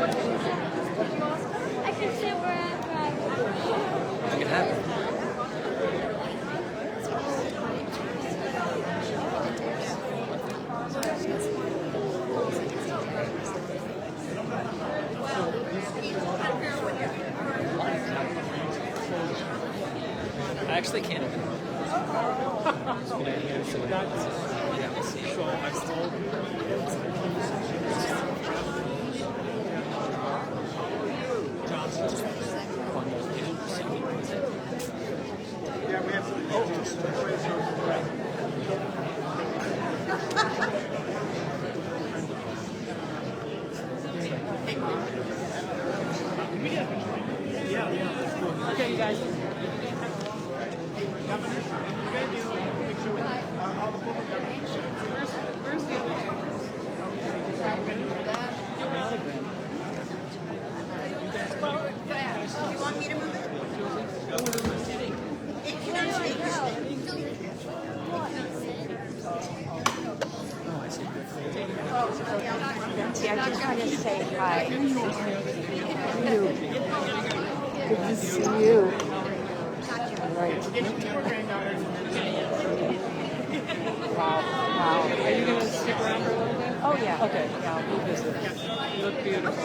I can sit where You can have it. I actually can't. Okay, you guys. Where's the other two? You want me to move it? It can Nancy, I just want to say hi. Good to see you. Right. Wow. Wow. Are you going to stick around for a little bit? Oh, yeah. Okay, yeah, we'll visit. You look beautiful.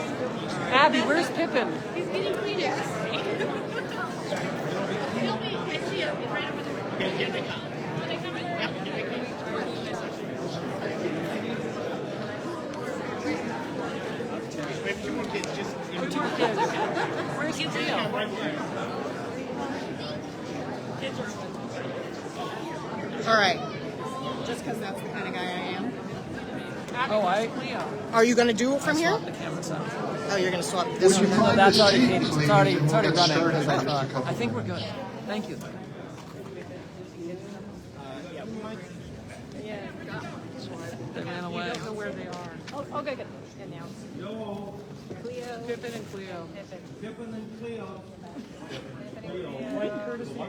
Abby, where's Pippin? He's getting Kleenex. He'll be, I see him, he's right over there. Here they come. Are they coming? Yep, here they come. We have two more kids just in Two kids. Where's Cleo? right there. All right. Just because that's the kind of guy I am. Oh, Cleo. Are you going to do it from here? Swap the cameras out. Oh, you're going to swap this one. No, that's already seat, Katie's. please, It's already and we'll running. get started Because in I just a thought. couple I think we're minutes. good. Thank you. They ran away. You don't know where they are. Oh, okay, good. Announce. Cleo. Pippin and Cleo. Pippin and Cleo. White courtesy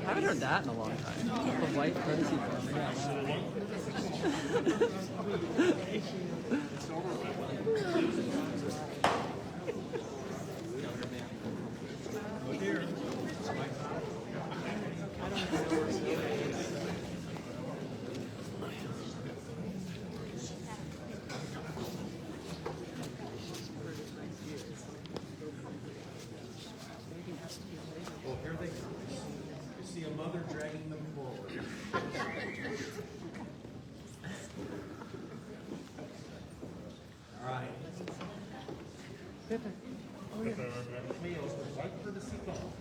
I haven't heard that in a long time. The white courtesy Well, here they come. You see a mother dragging them forward. All right. Cleo's the white courtesy call.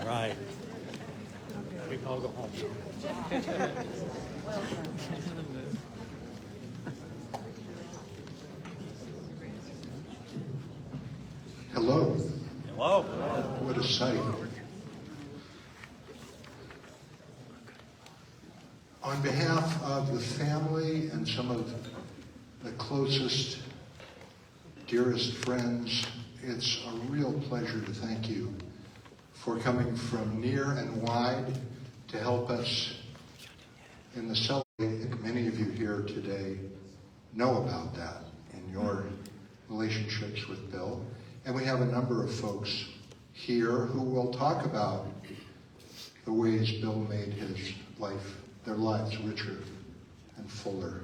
Right. We can all go home. Hello. Hello. What a sight. On behalf of the family and some of the closest, dearest friends, it's a real pleasure to thank you for coming from near and wide to help us in the celebration. Many of you here today know about that in your relationships with Bill. And we have a number of folks here who will talk about the ways Bill made their lives richer and fuller.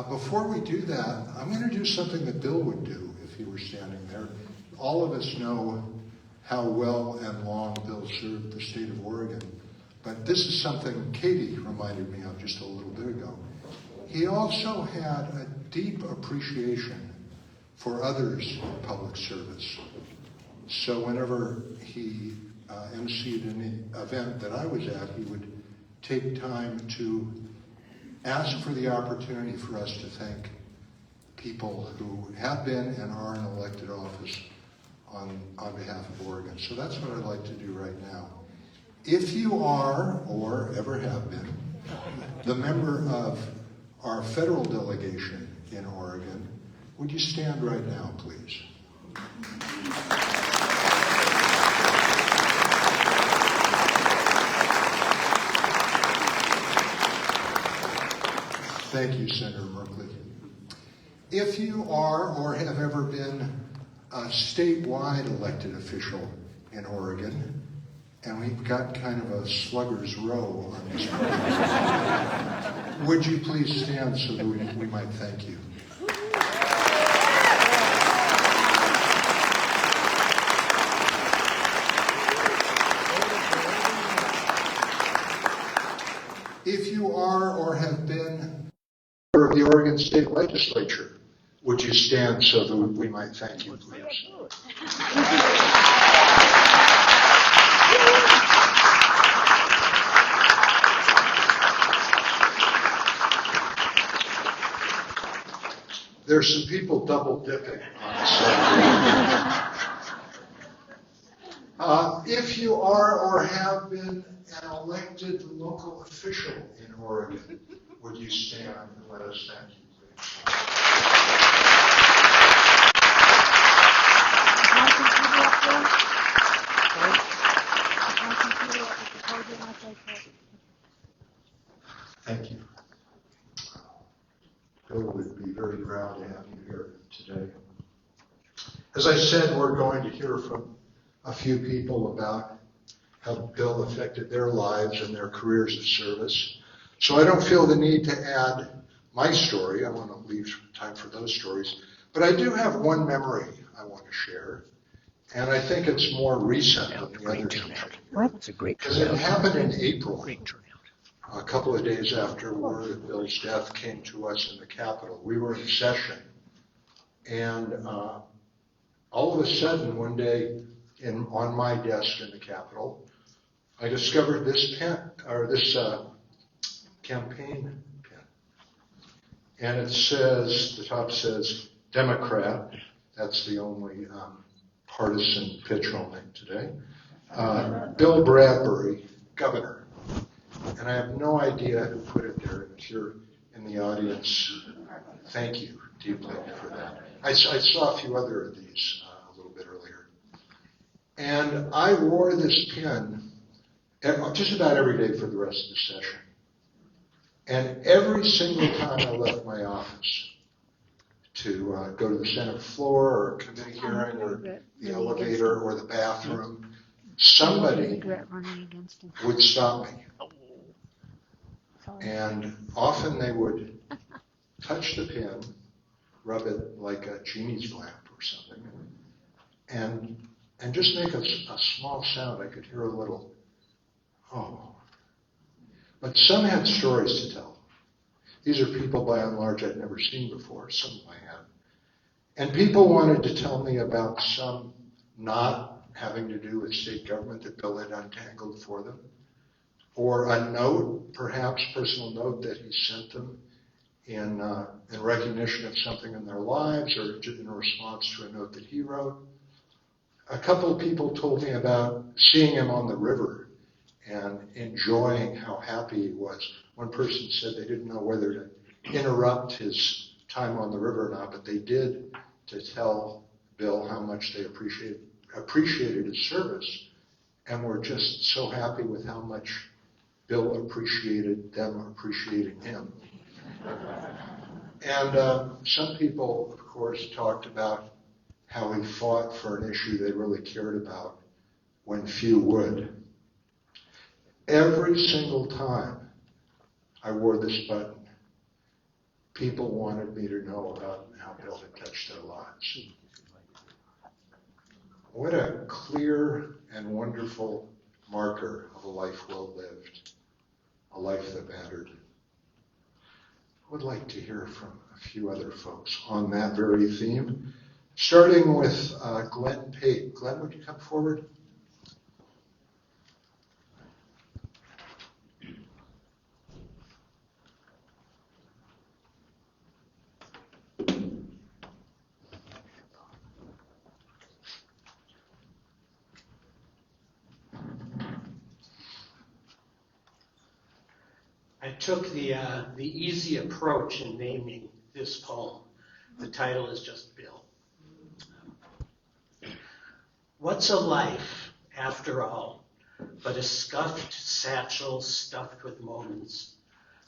Before we do that, I'm going to do something that Bill would do if he were standing there. All of us know how well and long Bill served the state of Oregon, but this is something Katie reminded me of just a little bit ago. He also had a deep appreciation for others in public service. So whenever he emceed an event that I was at, he would take time to ask for the opportunity for us to thank people who have been and are in elected office on behalf of Oregon. So that's what I'd like to do right now. If you are, or ever have been, the member of our federal delegation in Oregon, would you stand right now, please? Thank you, Senator Merkley. If you are or have ever been a statewide elected official in Oregon, and we've got kind of a slugger's row on this program, would you please stand so that we might thank you? If you are or have been a member of the Oregon State Legislature, would you stand so that we might thank you, please? There's some people double dipping on the side. If you are or have been an elected local official in Oregon, would you stand and let us thank you, please? Thank you. Bill would be very proud to have you here today. As I said, we're going to hear from a few people about how Bill affected their lives and their careers of service. So I don't feel the need to add my story. I want to leave time for those stories. But I do have one memory I want to share. And I think it's more recent than the others. What? It's a great because it happened in April. A couple of days after word of Bill's death came to us in the Capitol. We were in session. And all of a sudden, one day on my desk in the Capitol, I discovered this pen, or this campaign pen. And it says, the top says, Democrat. That's the only partisan pitch I'll make today. Bill Bradbury, Governor. And I have no idea who put it there. If you're in the audience, thank you deeply for that. I saw a few other of these a little bit earlier. And I wore this pin just about every day for the rest of the session. And every single time I left my office to go to the Senate floor or a committee hearing or the elevator or the bathroom, somebody would stop me. And often they would touch the pin, rub it like a genie's lamp or something, and just make a small sound. I could hear a little, oh. But some had stories to tell. These are people, by and large, I'd never seen before. Some I had. And people wanted to tell me about some not having to do with state government that Bill had untangled for them, or a note, perhaps personal note that he sent them in recognition of something in their lives or in response to a note that he wrote. A couple of people told me about seeing him on the river and enjoying how happy he was. One person said they didn't know whether to interrupt his time on the river or not, but they did, to tell Bill how much they appreciated his service and were just so happy with how much Bill appreciated them appreciating him. And some people, of course, talked about how he fought for an issue they really cared about when few would. Every single time I wore this button, people wanted me to know about how Bill had touched their lives. What a clear and wonderful marker of a life well lived, a life that mattered. I would like to hear from a few other folks on that very theme, starting with Glenn Pate. Glenn, would you come forward? I took the easy approach in naming this poem. The title is just Bill. What's a life, after all, but a scuffed satchel stuffed with moments,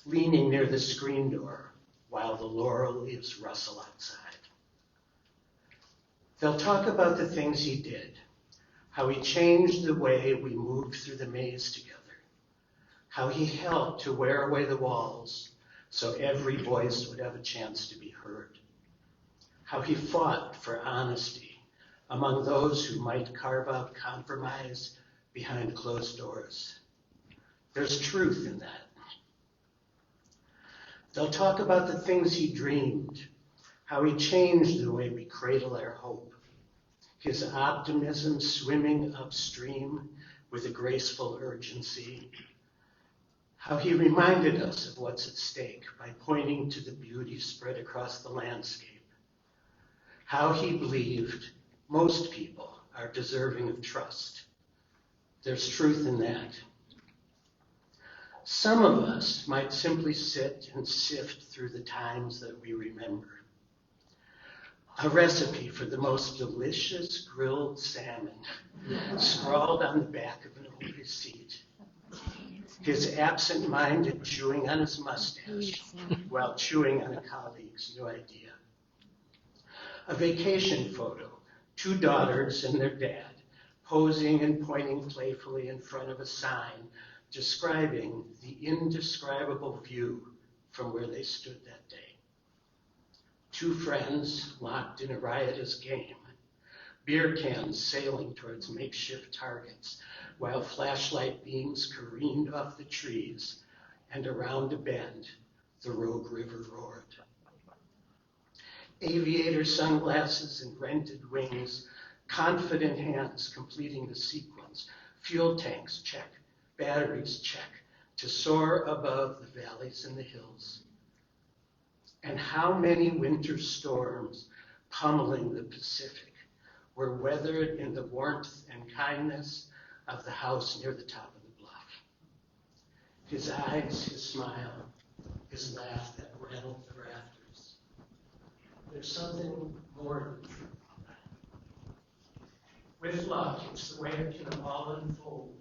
leaning near the screen door while the laurel leaves rustle outside? They'll talk about the things he did, how he changed the way we moved through the maze together, how he helped to wear away the walls so every voice would have a chance to be heard, how he fought for honesty among those who might carve out compromise behind closed doors. There's truth in that. They'll talk about the things he dreamed, how he changed the way we cradle our hope, his optimism swimming upstream with a graceful urgency, how he reminded us of what's at stake by pointing to the beauty spread across the landscape, how he believed most people are deserving of trust. There's truth in that. Some of us might simply sit and sift through the times that we remember. A recipe for the most delicious grilled salmon scrawled on the back of an old receipt. His absent-minded chewing on his mustache while chewing on a colleague's new idea. A vacation photo, 2 daughters and their dad posing and pointing playfully in front of a sign describing the indescribable view from where they stood that day. 2 friends locked in a riotous game, beer cans sailing towards makeshift targets while flashlight beams careened off the trees and around a bend the Rogue River roared. Aviator sunglasses and rented wings, confident hands completing the sequence, fuel tanks check, batteries check, to soar above the valleys and the hills. And how many winter storms pummeling the Pacific were weathered in the warmth and kindness of the house near the top of the bluff. His eyes, his smile, his laugh that rattled the rafters. There's something more than true. With luck, it's the way it can all unfold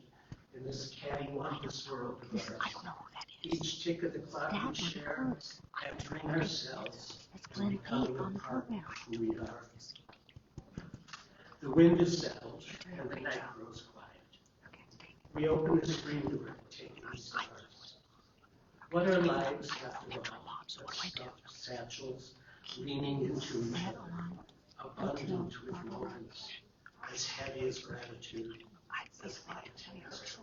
in this cattywampus world of ours. I don't know who that is. Each tick of the clock we share, entering ourselves, and becoming a part of who we are. The wind is settled, and the night grows quiet. We open the screen door, taking the stars. What are lives after all? But stuffed satchels, leaning into each other, abundant with moments, as heavy as gratitude, as light as joy.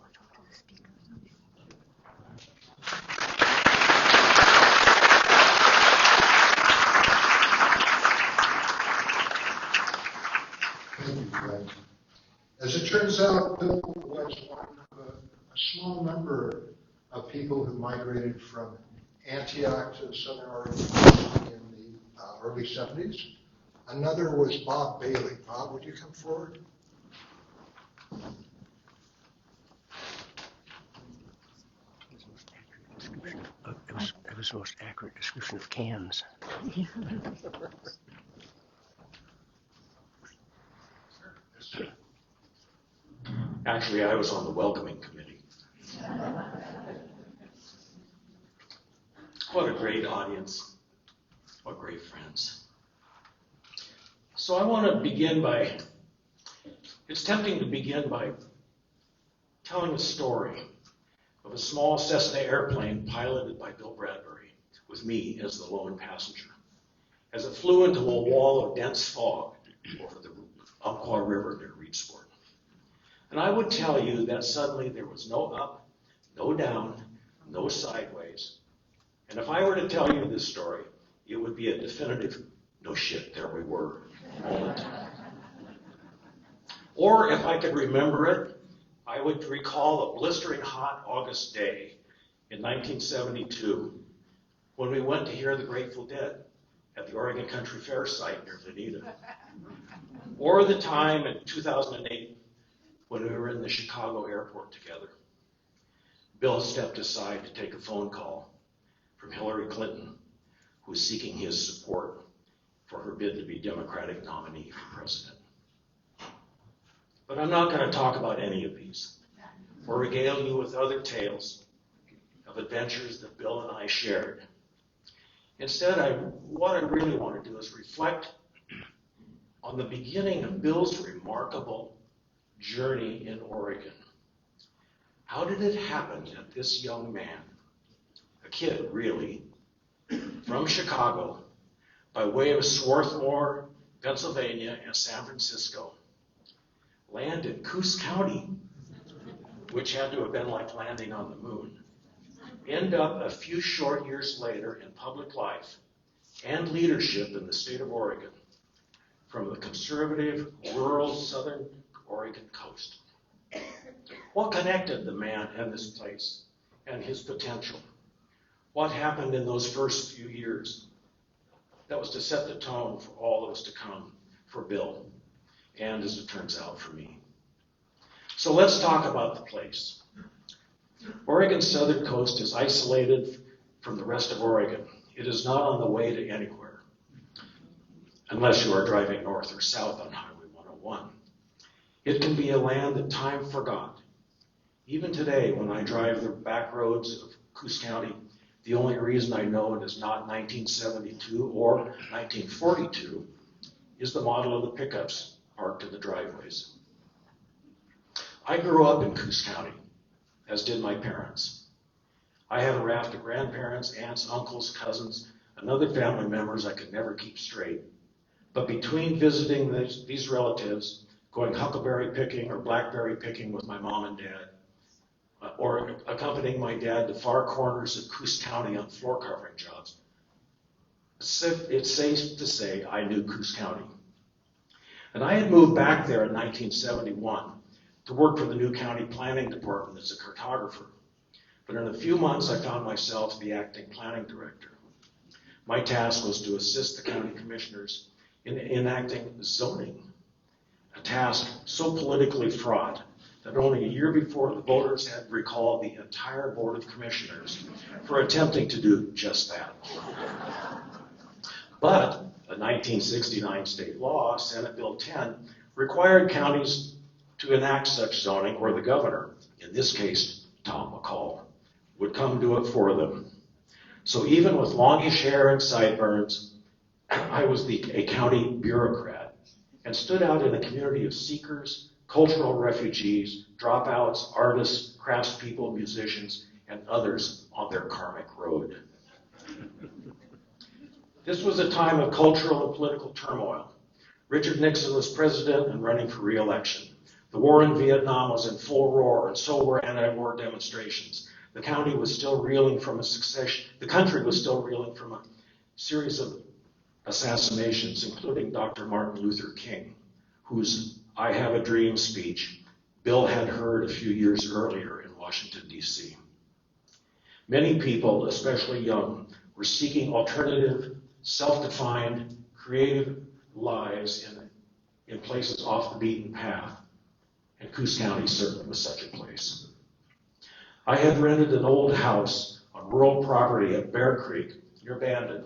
Thank you, Fred. As it turns out, Bill was one of a small number of people who migrated from Antioch to Southern Oregon in the early 70s. Another was Bob Bailey. Bob, would you come forward? It was the most accurate description of cans. Actually, I was on the welcoming committee. What a great audience. What great friends. So I want to begin by, it's tempting to begin by telling a story of a small Cessna airplane piloted by Bill Bradbury, with me as the lone passenger, as it flew into a wall of dense fog over the Umpqua River near Reedsport. And I would tell you that suddenly there was no up, no down, no sideways. And if I were to tell you this story, it would be a definitive, no shit, there we were moment. Or if I could remember it, I would recall a blistering hot August day in 1972 when we went to hear the Grateful Dead at the Oregon Country Fair site near Veneta. Or the time in 2008 when we were in the Chicago airport together. Bill stepped aside to take a phone call from Hillary Clinton, who was seeking his support for her bid to be Democratic nominee for president. But I'm not going to talk about any of these, or regale you with other tales of adventures that Bill and I shared. Instead, what I really want to do is reflect on the beginning of Bill's remarkable journey in Oregon. How did it happen that this young man, a kid really, from Chicago, by way of Swarthmore, Pennsylvania, and San Francisco, landed in Coos County, which had to have been like landing on the moon, end up a few short years later in public life and leadership in the state of Oregon, from the conservative, rural southern Oregon coast. What connected the man and this place and his potential? What happened in those first few years that was to set the tone for all those to come for Bill, and as it turns out, for me? So let's talk about the place. Oregon's southern coast is isolated from the rest of Oregon. It is not on the way to anywhere, unless you are driving north or south on Highway 101. It can be a land that time forgot. Even today, when I drive the back roads of Coos County, the only reason I know it is not 1972 or 1942 is the model of the pickups parked in the driveways. I grew up in Coos County, as did my parents. I had a raft of grandparents, aunts, uncles, cousins, and other family members I could never keep straight. But between visiting these relatives, going huckleberry picking or blackberry picking with my mom and dad, or accompanying my dad to far corners of Coos County on floor covering jobs, it's safe to say I knew Coos County. And I had moved back there in 1971 to work for the new county planning department as a cartographer. But in a few months, I found myself the acting planning director. My task was to assist the county commissioners in enacting zoning, a task so politically fraught that only a year before the voters had recalled the entire Board of Commissioners for attempting to do just that. But a 1969 state law, Senate Bill 10, required counties to enact such zoning, or the governor, in this case, Tom McCall, would come do it for them. So even with longish hair and sideburns, I was a county bureaucrat and stood out in a community of seekers, cultural refugees, dropouts, artists, craftspeople, musicians, and others on their karmic road. This was a time of cultural and political turmoil. Richard Nixon was president and running for re-election. The war in Vietnam was in full roar, and so were anti-war demonstrations. The county was still reeling from the country was still reeling from a series of assassinations, including Dr. Martin Luther King, whose I Have a Dream speech Bill had heard a few years earlier in Washington, D.C. Many people, especially young, were seeking alternative, self-defined, creative lives in places off the beaten path, and Coos County certainly was such a place. I had rented an old house on rural property at Bear Creek near Bandon.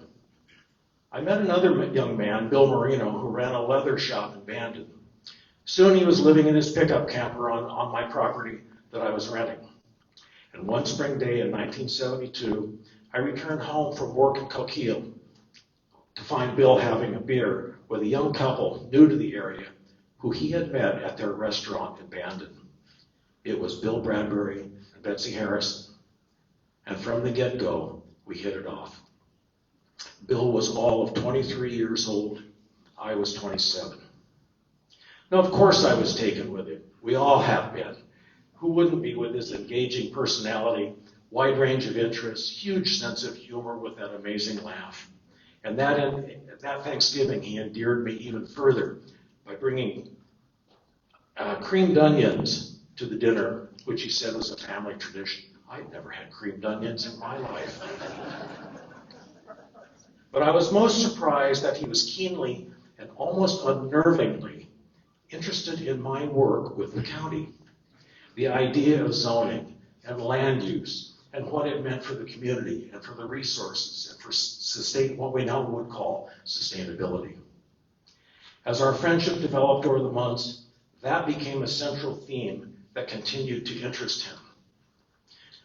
I met another young man, Bill Marino, who ran a leather shop in Bandon. Soon he was living in his pickup camper on my property that I was renting. And one spring day in 1972, I returned home from work in Coquille to find Bill having a beer with a young couple new to the area who he had met at their restaurant in Bandon. It was Bill Bradbury and Betsy Harrison. And from the get-go, we hit it off. Bill was all of 23 years old. I was 27. Now, of course I was taken with him. We all have been. Who wouldn't be with his engaging personality, wide range of interests, huge sense of humor with that amazing laugh? And that Thanksgiving, he endeared me even further by bringing creamed onions to the dinner, which he said was a family tradition. I'd never had creamed onions in my life. But I was most surprised that he was keenly and almost unnervingly interested in my work with the county. The idea of zoning, and land use and what it meant for the community and for the resources and for what we now would call sustainability. As our friendship developed over the months, that became a central theme that continued to interest him.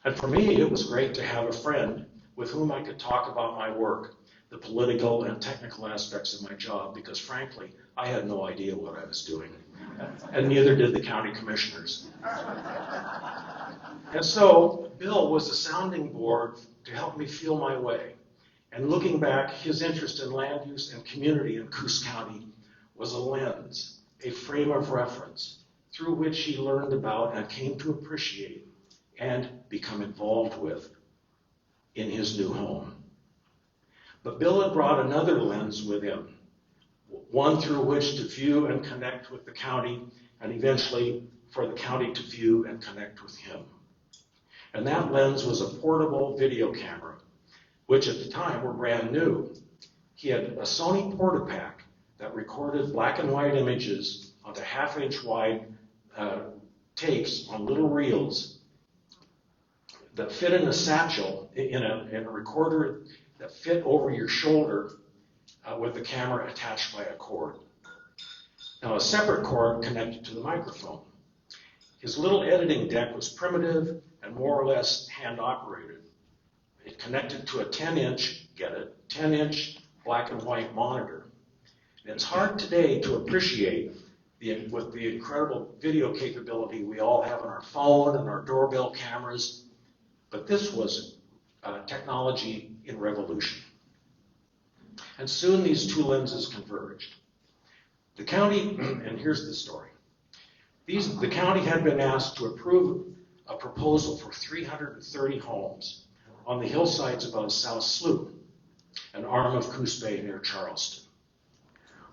And for me, it was great to have a friend with whom I could talk about my work, the political and technical aspects of my job, because frankly, I had no idea what I was doing, and neither did the county commissioners. And so Bill was a sounding board to help me feel my way. And looking back, his interest in land use and community in Coos County was a lens, a frame of reference through which he learned about and came to appreciate and become involved with in his new home. But Bill had brought another lens with him, one through which to view and connect with the county, and eventually for the county to view and connect with him. And that lens was a portable video camera, which at the time were brand new. He had a Sony Portapack that recorded black and white images onto half-inch wide tapes on little reels that fit in a satchel in a recorder that fit over your shoulder with the camera attached by a cord. Now a separate cord connected to the microphone. His little editing deck was primitive and more or less hand operated. It connected to a 10-inch, get it, 10-inch black and white monitor. And it's hard today to appreciate with the incredible video capability we all have on our phone and our doorbell cameras, but this was technology in revolution. And soon these two lenses converged. The county, and here's the story. The county had been asked to approve a proposal for 330 homes on the hillsides above South Slough, an arm of Coos Bay near Charleston.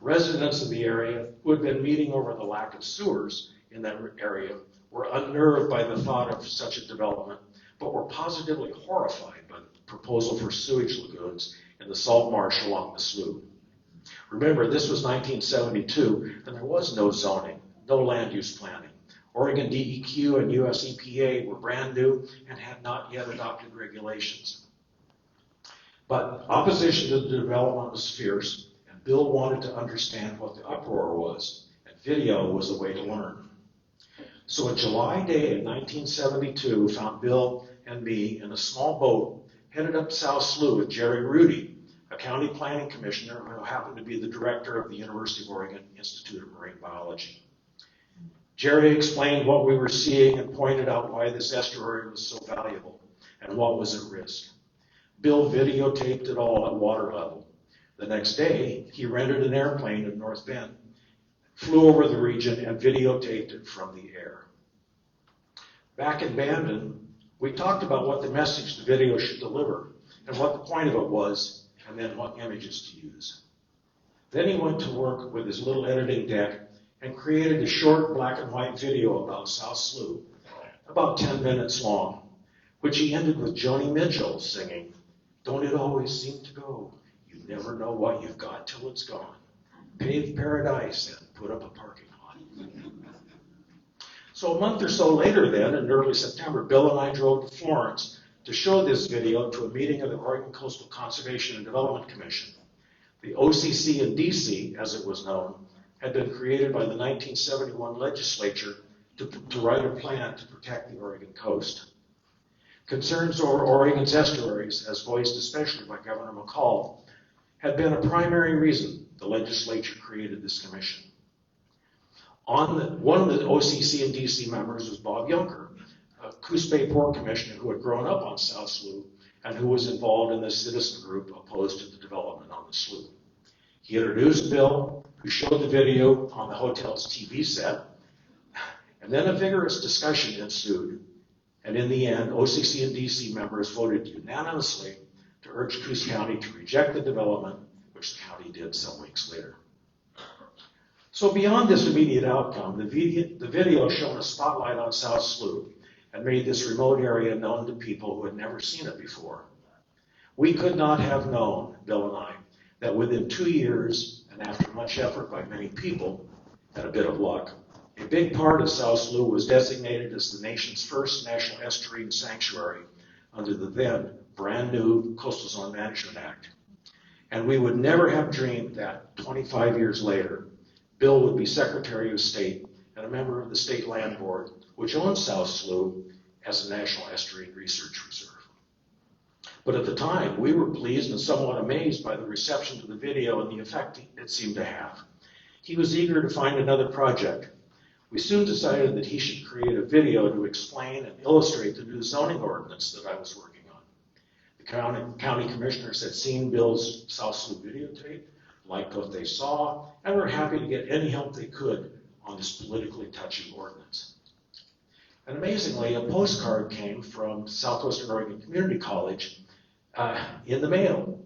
Residents of the area who had been meeting over the lack of sewers in that area were unnerved by the thought of such a development, but were positively horrified by the proposal for sewage lagoons in the salt marsh along the slough. Remember, this was 1972, and there was no zoning, no land use planning. Oregon DEQ and US EPA were brand new and had not yet adopted regulations. But opposition to the development was fierce, and Bill wanted to understand what the uproar was, and video was a way to learn. So a July day in 1972 found Bill and me in a small boat headed up South Slough with Jerry Rudy, a county planning commissioner who happened to be the director of the University of Oregon Institute of Marine Biology. Jerry explained what we were seeing and pointed out why this estuary was so valuable and what was at risk. Bill videotaped it all at water level. The next day, he rented an airplane in North Bend, flew over the region, and videotaped it from the air. Back in Bandon, we talked about what the message the video should deliver and what the point of it was, and then what images to use. Then he went to work with his little editing deck and created a short black and white video about South Slough, about 10 minutes long, which he ended with Joni Mitchell singing, "Don't it always seem to go? You never know what you've got till it's gone. Pave paradise and put up a parking lot." So a month or so later then, in early September, Bill and I drove to Florence to show this video to a meeting of the Oregon Coastal Conservation and Development Commission. The OCC in DC, as it was known, had been created by the 1971 legislature to write a plan to protect the Oregon coast. Concerns over Oregon's estuaries, as voiced especially by Governor McCall, had been a primary reason the legislature created this commission. One of the OCC and DC members was Bob Junker, a Coos Bay Port Commissioner who had grown up on South Slough and who was involved in the citizen group opposed to the development on the slough. He introduced Bill, who showed the video on the hotel's TV set, and then a vigorous discussion ensued. And in the end, OCC and DC members voted unanimously to urge Coos County to reject the development, which the county did some weeks later. So beyond this immediate outcome, the video shone a spotlight on South Slough and made this remote area known to people who had never seen it before. We could not have known, Bill and I, that within 2 years, and after much effort by many people, and a bit of luck, A big part of South Slough was designated as the nation's first national estuarine sanctuary under the then brand new Coastal Zone Management Act. And we would never have dreamed that 25 years later, Bill would be Secretary of State and a member of the State Land Board, which owns South Slough as a National Estuarine Research Reserve. But at the time, we were pleased and somewhat amazed by the reception to the video and the effect it seemed to have. He was eager to find another project. We soon decided that he should create a video to explain and illustrate the new zoning ordinance that I was working on. The county commissioners had seen Bill's South Slough videotape, liked what they saw, and were happy to get any help they could on this politically touchy ordinance. And amazingly, a postcard came from Southwestern Oregon Community College in the mail,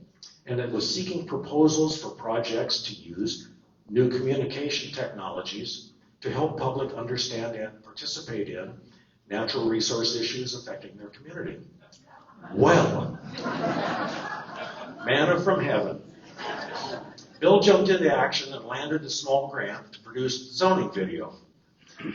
and it was seeking proposals for projects to use new communication technologies to help public understand and participate in natural resource issues affecting their community. Well, manna from heaven. Bill jumped into action and landed a small grant to produce the zoning video.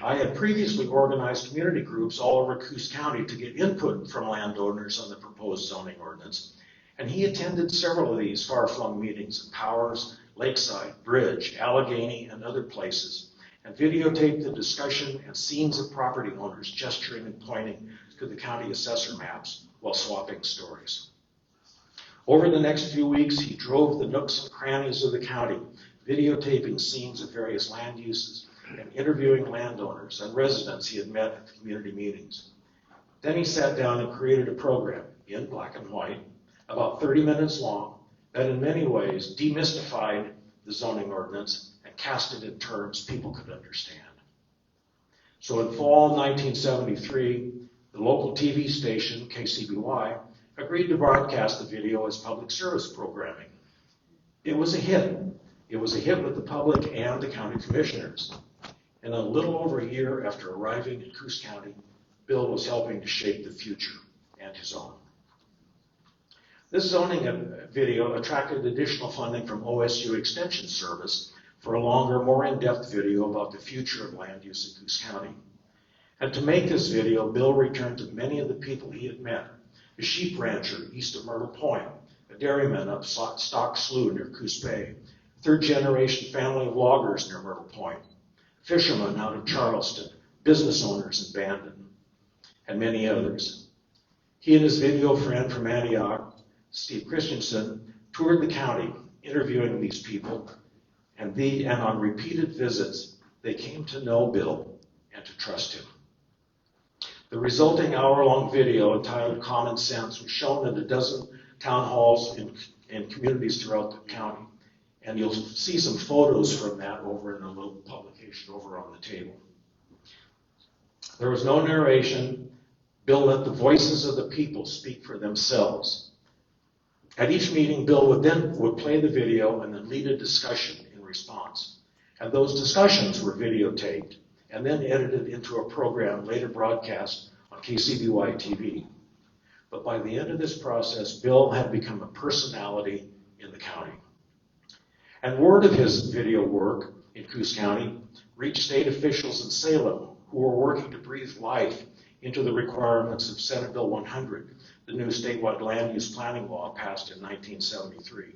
I had previously organized community groups all over Coos County to get input from landowners on the proposed zoning ordinance, and he attended several of these far-flung meetings in Powers, Lakeside, Bridge, Allegheny, and other places, and videotaped the discussion and scenes of property owners gesturing and pointing to the county assessor maps while swapping stories. Over the next few weeks, he drove the nooks and crannies of the county, videotaping scenes of various land uses and interviewing landowners and residents he had met at the community meetings. Then he sat down and created a program in black and white, about 30 minutes long, that in many ways demystified the zoning ordinance and cast it in terms people could understand. So in fall 1973, the local TV station, KCBY, agreed to broadcast the video as public service programming. It was a hit. It was a hit with the public and the county commissioners. And a little over a year after arriving in Coos County, Bill was helping to shape the future and his own. This zoning video attracted additional funding from OSU Extension Service for a longer, more in-depth video about the future of land use in Coos County. And to make this video, Bill returned to many of the people he had met: a sheep rancher east of Myrtle Point, a dairyman up Stock Slough near Coos Bay, third-generation family of loggers near Myrtle Point, fishermen out of Charleston, business owners in Bandon, and many others. He and his video friend from Antioch, Steve Christensen, toured the county, interviewing these people, and on repeated visits, they came to know Bill and to trust him. The resulting hour-long video entitled Common Sense was shown at a dozen town halls in communities throughout the county, and you'll see some photos from that over in a little publication over on the table. There was no narration. Bill let the voices of the people speak for themselves. At each meeting, Bill would play the video and then lead a discussion in response. And those discussions were videotaped and then edited into a program later broadcast on KCBY TV. But by the end of this process, Bill had become a personality in the county. And word of his video work in Coos County reached state officials in Salem who were working to breathe life into the requirements of Senate Bill 100, the new statewide land use planning law passed in 1973.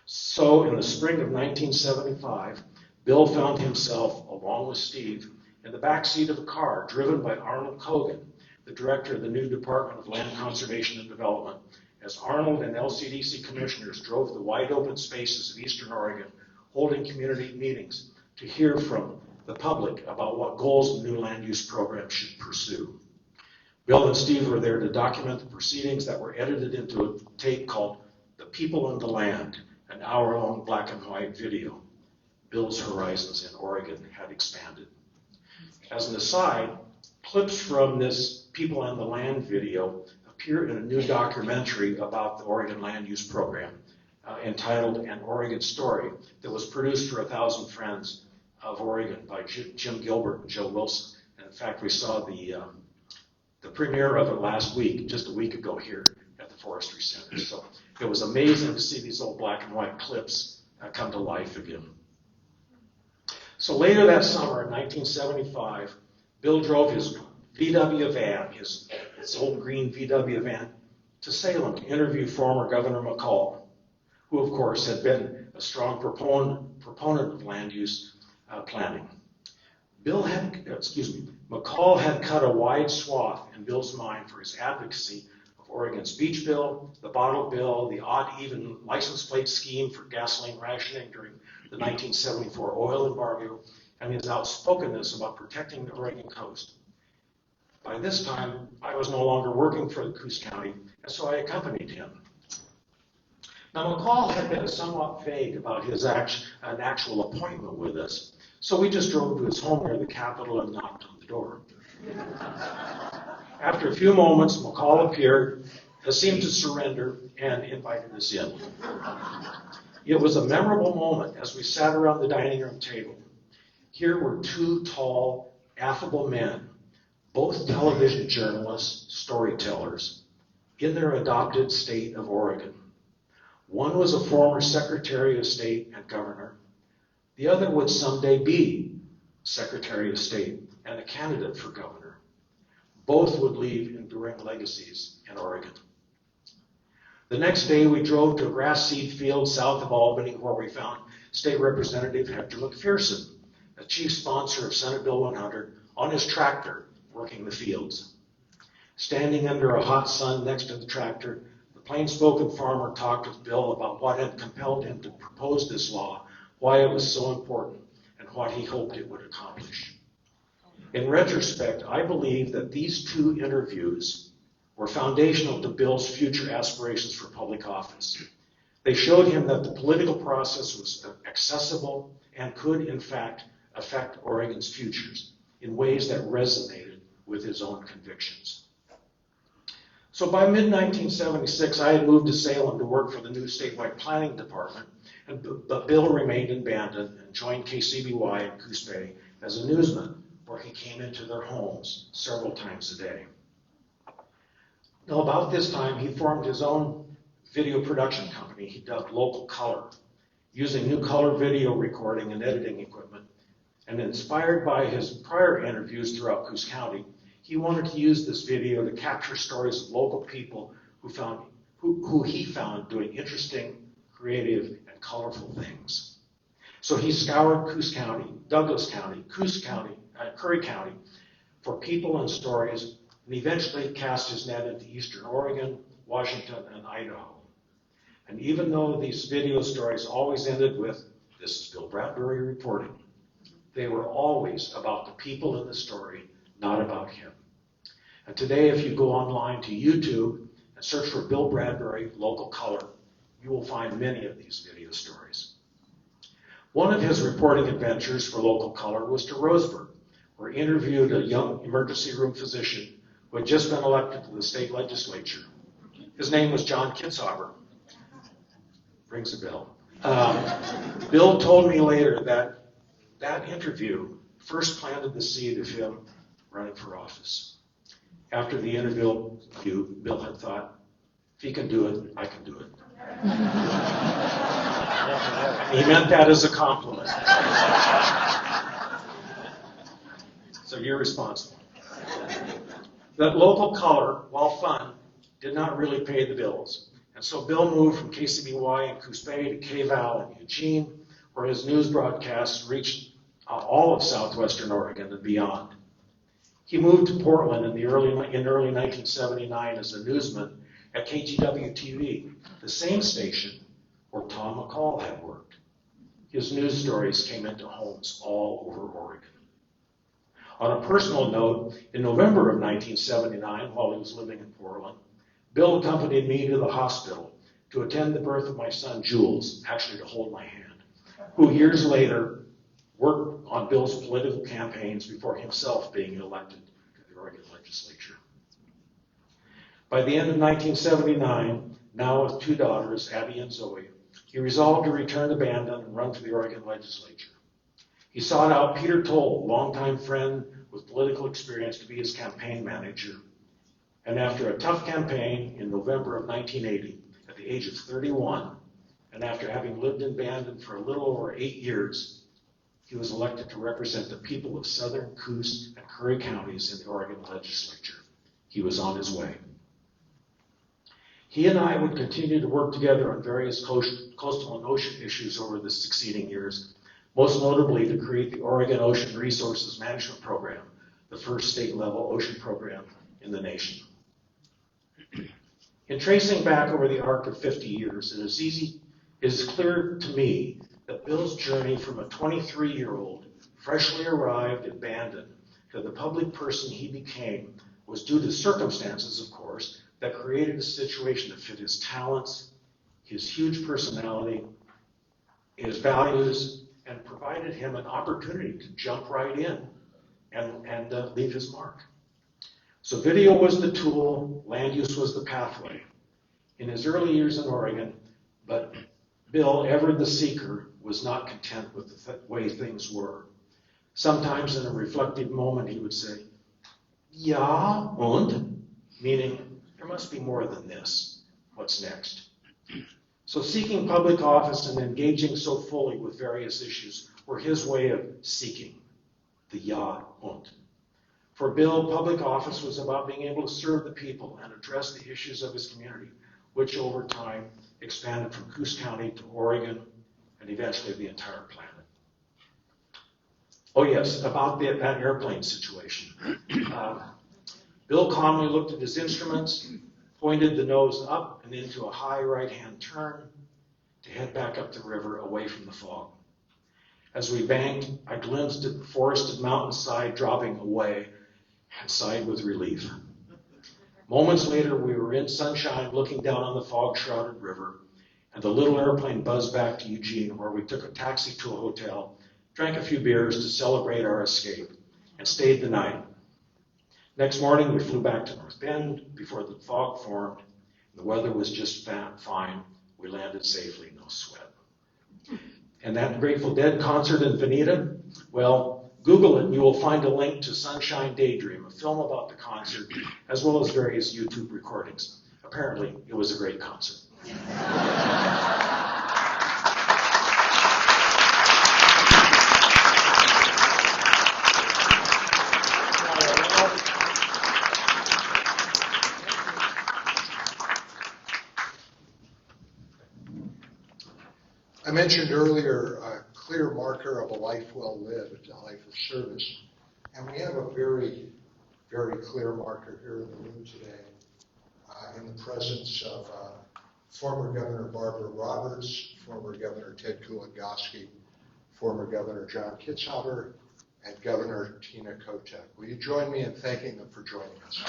So in the spring of 1975, Bill found himself, along with Steve, in the backseat of a car driven by Arnold Kogan, the director of the new Department of Land Conservation and Development, as Arnold and LCDC commissioners drove the wide open spaces of Eastern Oregon, holding community meetings to hear from the public about what goals the new land use program should pursue. Bill and Steve were there to document the proceedings that were edited into a tape called The People and the Land, an hour-long black and white video. Bill's horizons in Oregon had expanded. As an aside, clips from this People and the Land video appear in a new documentary about the Oregon Land Use Program entitled An Oregon Story that was produced for 1,000 Friends of Oregon by Jim Gilbert and Joe Wilson. And in fact, we saw the premiere of it last week, just a week ago here at the Forestry Center. So it was amazing to see these old black and white clips come to life again. So later that summer in 1975, Bill drove his VW van, his old green VW van, to Salem to interview former Governor McCall, who of course had been a strong proponent of land use planning. McCall had cut a wide swath in Bill's mind for his advocacy of Oregon's beach bill, the bottle bill, the odd-even license plate scheme for gasoline rationing during the 1974 oil embargo, and his outspokenness about protecting the Oregon coast. By this time, I was no longer working for the Coos County, and so I accompanied him. Now, McCall had been somewhat vague about an actual appointment with us, so we just drove to his home near the Capitol and knocked on the door. After a few moments, McCall appeared, seemed to surrender, and invited us in. It was a memorable moment as we sat around the dining room table. Here were two tall, affable men, both television journalists, storytellers, in their adopted state of Oregon. One was a former Secretary of State and Governor. The other would someday be Secretary of State and a candidate for governor. Both would leave enduring legacies in Oregon. The next day, we drove to a grass seed field south of Albany, where we found State Representative Hector McPherson, a chief sponsor of Senate Bill 100, on his tractor working the fields. Standing under a hot sun next to the tractor, the plain-spoken farmer talked with Bill about what had compelled him to propose this law, why it was so important, and what he hoped it would accomplish. In retrospect, I believe that these two interviews were foundational to Bill's future aspirations for public office. They showed him that the political process was accessible and could, in fact, affect Oregon's futures in ways that resonated with his own convictions. So by mid-1976, I had moved to Salem to work for the new statewide planning department, but Bill remained in Bandon and joined KCBY in Coos Bay as a newsman, where he came into their homes several times a day. Now, about this time, he formed his own video production company he dubbed Local Color, using new color video recording and editing equipment. And inspired by his prior interviews throughout Coos County, he wanted to use this video to capture stories of local people who he found doing interesting, creative, and colorful things. So he scoured Coos County, Douglas County, Coos County, Curry County for people and stories, and eventually cast his net into Eastern Oregon, Washington, and Idaho. And even though these video stories always ended with, "This is Bill Bradbury reporting," they were always about the people in the story, not about him. And today, if you go online to YouTube and search for Bill Bradbury, Local Color, you will find many of these video stories. One of his reporting adventures for Local Color was to Roseburg, where he interviewed a young emergency room physician who had just been elected to the state legislature. His name was John Kitzhaber. Rings a bell. Bill told me later that that interview first planted the seed of him running for office. After the interview, Bill had thought, if he can do it, I can do it. He meant that as a compliment. So you're responsible. That Local Color, while fun, did not really pay the bills. And so Bill moved from KCBY in Coos Bay to KVAL in Eugene, where his news broadcasts reached all of southwestern Oregon and beyond. He moved to Portland in early 1979 as a newsman at KGW-TV, the same station where Tom McCall had worked. His news stories came into homes all over Oregon. On a personal note, in November of 1979, while he was living in Portland, Bill accompanied me to the hospital to attend the birth of my son, Jules, actually to hold my hand, who years later worked on Bill's political campaigns before himself being elected to the Oregon legislature. By the end of 1979, now with two daughters, Abby and Zoe, he resolved to return to Bandon and run for the Oregon legislature. He sought out Peter Toll, longtime friend with political experience, to be his campaign manager. And after a tough campaign in November of 1980, at the age of 31, and after having lived in Bandon for a little over 8 years, he was elected to represent the people of Southern, Coos, and Curry counties in the Oregon legislature. He was on his way. He and I would continue to work together on various coastal and ocean issues over the succeeding years, most notably to create the Oregon Ocean Resources Management Program, the first state-level ocean program in the nation. In tracing back over the arc of 50 years, it is clear to me that Bill's journey from a 23-year-old, freshly arrived in Bandon, to the public person he became was due to circumstances, of course, that created a situation that fit his talents, his huge personality, his values, and provided him an opportunity to jump right in and leave his mark. So video was the tool, land use was the pathway. In his early years in Oregon, but Bill, ever the seeker, was not content with the way things were. Sometimes in a reflective moment, he would say, "Ja, und?" Meaning, there must be more than this. What's next? So seeking public office and engaging so fully with various issues were his way of seeking the Ja, und. For Bill, public office was about being able to serve the people and address the issues of his community, which over time expanded from Coos County to Oregon and eventually the entire planet. Oh yes, about that airplane situation. Bill calmly looked at his instruments, pointed the nose up and into a high right-hand turn to head back up the river away from the fog. As we banked, I glimpsed at the forested mountainside dropping away and sighed with relief. Moments later, we were in sunshine looking down on the fog-shrouded river, and the little airplane buzzed back to Eugene, where we took a taxi to a hotel, drank a few beers to celebrate our escape, and stayed the night. Next morning, we flew back to North Bend before the fog formed. The weather was just fine. We landed safely, no sweat. And that Grateful Dead concert in Veneta, well, Google it and you will find a link to Sunshine Daydream, a film about the concert, as well as various YouTube recordings. Apparently, it was a great concert. I mentioned earlier a clear marker of a life well lived, a life of service. And we have a very, very clear marker here in the room today in the presence of former Governor Barbara Roberts, former Governor Ted Kuligowski, former Governor John Kitzhaber, and Governor Tina Kotek. Will you join me in thanking them for joining us?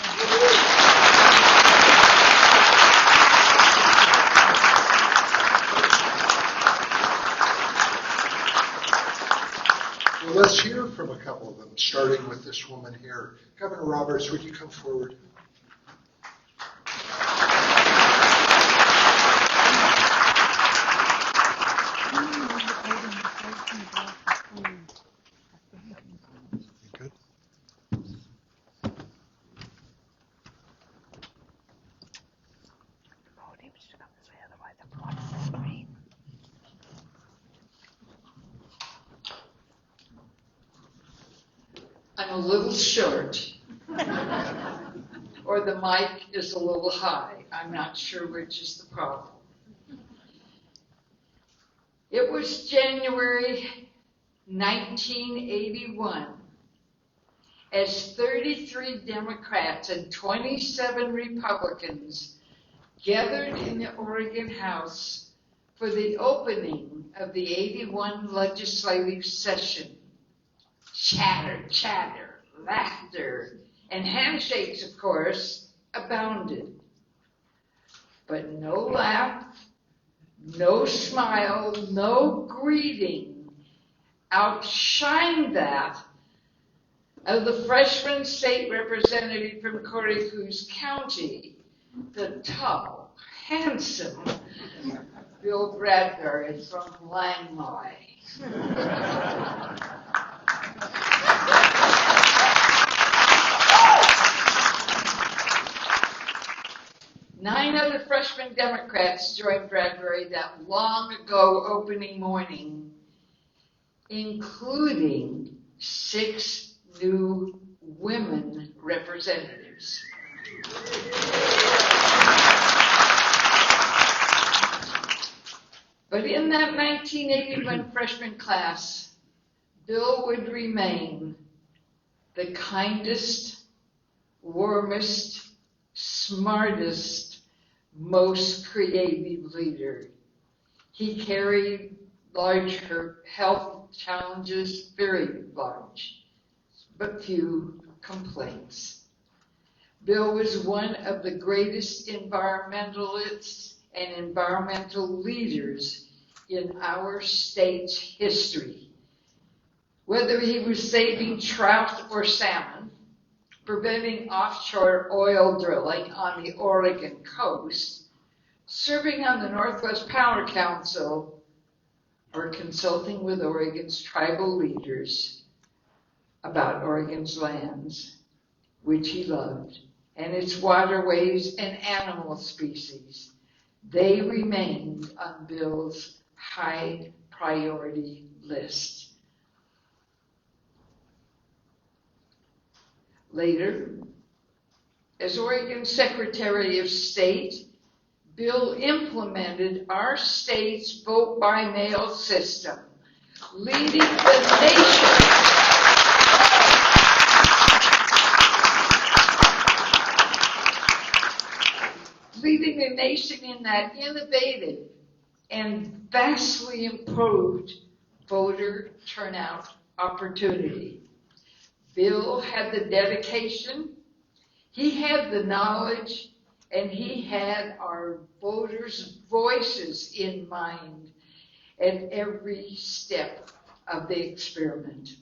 Well, let's hear from a couple of them, starting with this woman here. Governor Roberts, would you come forward? Good. I'm a little short, or the mic is a little high. I'm not sure which is the problem. It was January 1981, as 33 Democrats and 27 Republicans gathered in the Oregon House for the opening of the 81 legislative session. Chatter, laughter, and handshakes, of course, abounded. But no laugh, no smile, no greeting outshined that of the freshman state representative from Coos County, the tall, handsome Bill Bradbury from Langley. 9 other freshman Democrats joined Bradbury that long ago opening morning, including 6 new women representatives. But in that 1981 freshman class, Bill would remain the kindest, warmest, smartest, most creative leader. He carried large health challenges, very large, but few complaints. Bill was one of the greatest environmentalists and environmental leaders in our state's history. Whether he was saving trout or salmon, preventing offshore oil drilling on the Oregon coast, serving on the Northwest Power Council, or consulting with Oregon's tribal leaders about Oregon's lands, which he loved, and its waterways and animal species, they remained on Bill's high priority list. Later, as Oregon Secretary of State, Bill implemented our state's vote-by-mail system, leading the nation in that innovative and vastly improved voter turnout opportunity. Bill had the dedication, he had the knowledge, and he had our voters' voices in mind at every step of the experiment.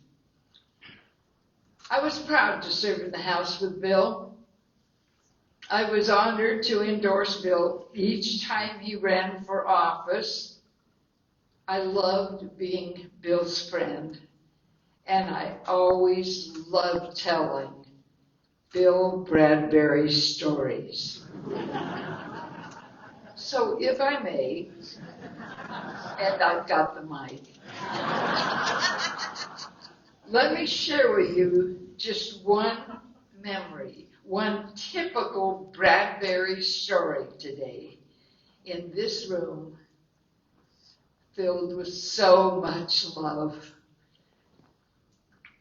I was proud to serve in the House with Bill. I was honored to endorse Bill each time he ran for office. I loved being Bill's friend, and I always loved telling Bill Bradbury stories. So if I may, and I've got the mic, let me share with you just one memory, one typical Bradbury story today in this room filled with so much love.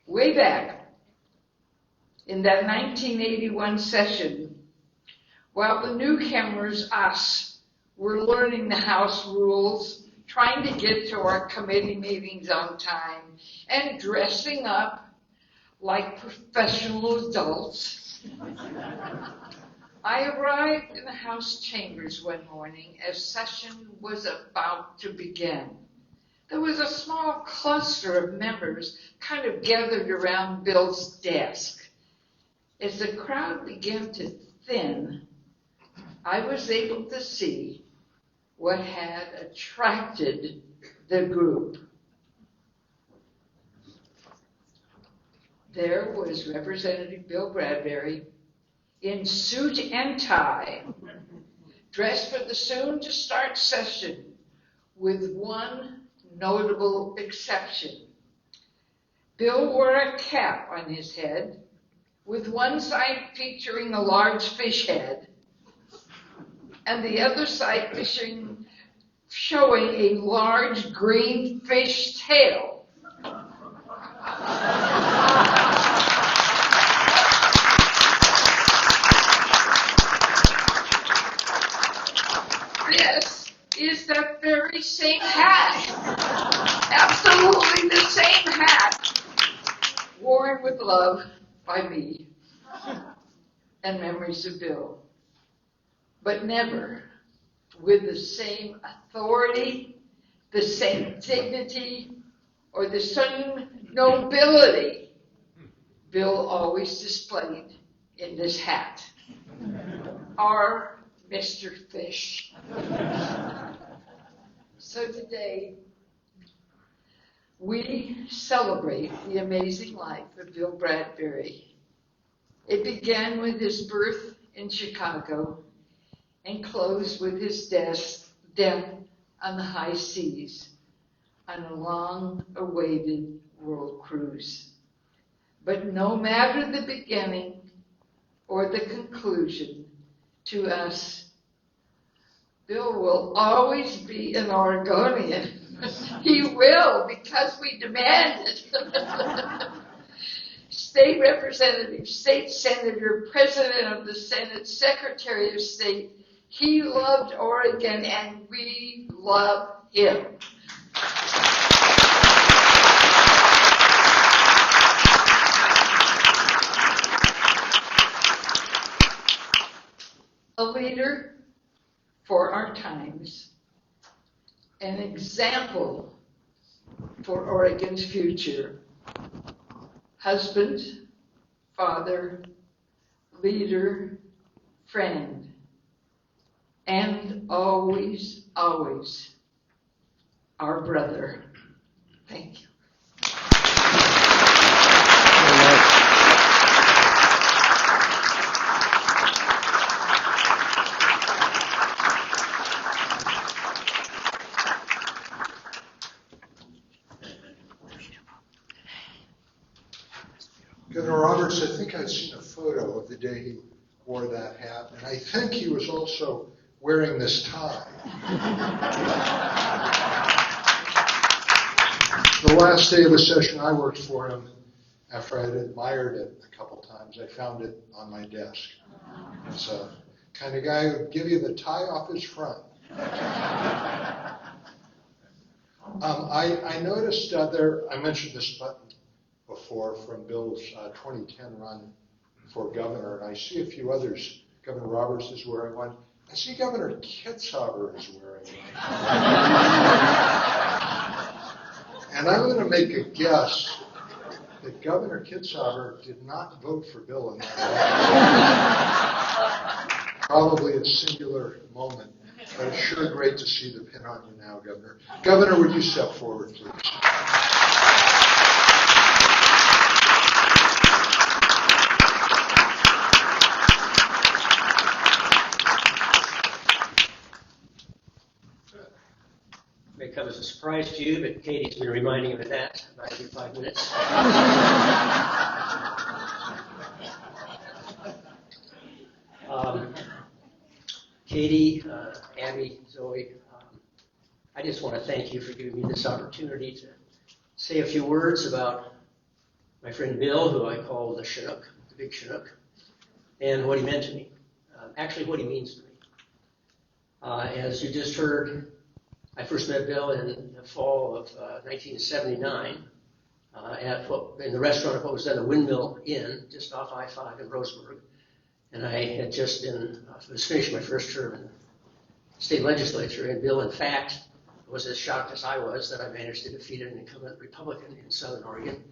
Way back in that 1981 session, while the newcomers, us, were learning the House rules, trying to get to our committee meetings on time, and dressing up like professional adults, I arrived in the House chambers one morning as session was about to begin. There was a small cluster of members kind of gathered around Bill's desk. As the crowd began to thin, I was able to see what had attracted the group. There was Representative Bill Bradbury in suit and tie, dressed for the soon-to-start session, with one notable exception. Bill wore a cap on his head, with one side featuring a large fish head, and the other side showing a large green fish tail. This is the very same hat, absolutely the same hat, worn with love by me and memories of Bill, but never with the same authority, the same dignity, or the same nobility Bill always displayed in this hat. Our Mr. Fish. So today, we celebrate the amazing life of Bill Bradbury. It began with his birth in Chicago and closed with his death on the high seas on a long-awaited world cruise. But no matter the beginning or the conclusion, to us, Bill will always be an Oregonian. He will, because we demand it. State representative, state senator, president of the Senate, secretary of state, he loved Oregon and we love him. A leader for our times, an example for Oregon's future, husband, father, leader, friend, and always, always our brother. Thank you. Governor Roberts, I think I'd seen a photo of the day he wore that hat, and I think he was also wearing this tie. The last day of the session I worked for him, after I had admired it a couple times, I found it on my desk. It's a kind of guy who would give you the tie off his front. I noticed there, I mentioned this button before from Bill's 2010 run for governor, and I see a few others. Governor Roberts is wearing one. I see Governor Kitzhaber is wearing one. And I'm going to make a guess that Governor Kitzhaber did not vote for Bill in that election. Probably a singular moment, but it's sure great to see the pin on you now, Governor. Governor, would you step forward, please? May come as a surprise to you, but Katie's been reminding him of that about every 5 minutes. Katie, Abby, Zoe, I just want to thank you for giving me this opportunity to say a few words about my friend Bill, who I call the Chinook, the big Chinook, and what he meant to me, actually what he means to me. As you just heard, I first met Bill in the fall of 1979 in the restaurant of what was then the Windmill Inn, just off I-5 in Roseburg. And I had just was finishing my first term in the state legislature, and Bill, in fact, was as shocked as I was that I managed to defeat an incumbent Republican in Southern Oregon.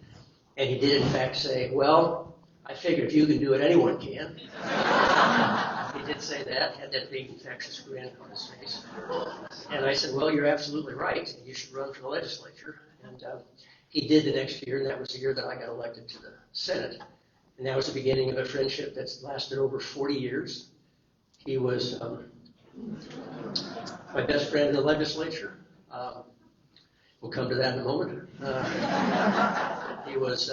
And he did, in fact, say, well, I figured if you can do it, anyone can. He did say that, had that big infectious grin on his face. And I said, well, you're absolutely right. You should run for the legislature. And he did the next year, and that was the year that I got elected to the Senate. And that was the beginning of a friendship that's lasted over 40 years. He was my best friend in the legislature. We'll come to that in a moment. He was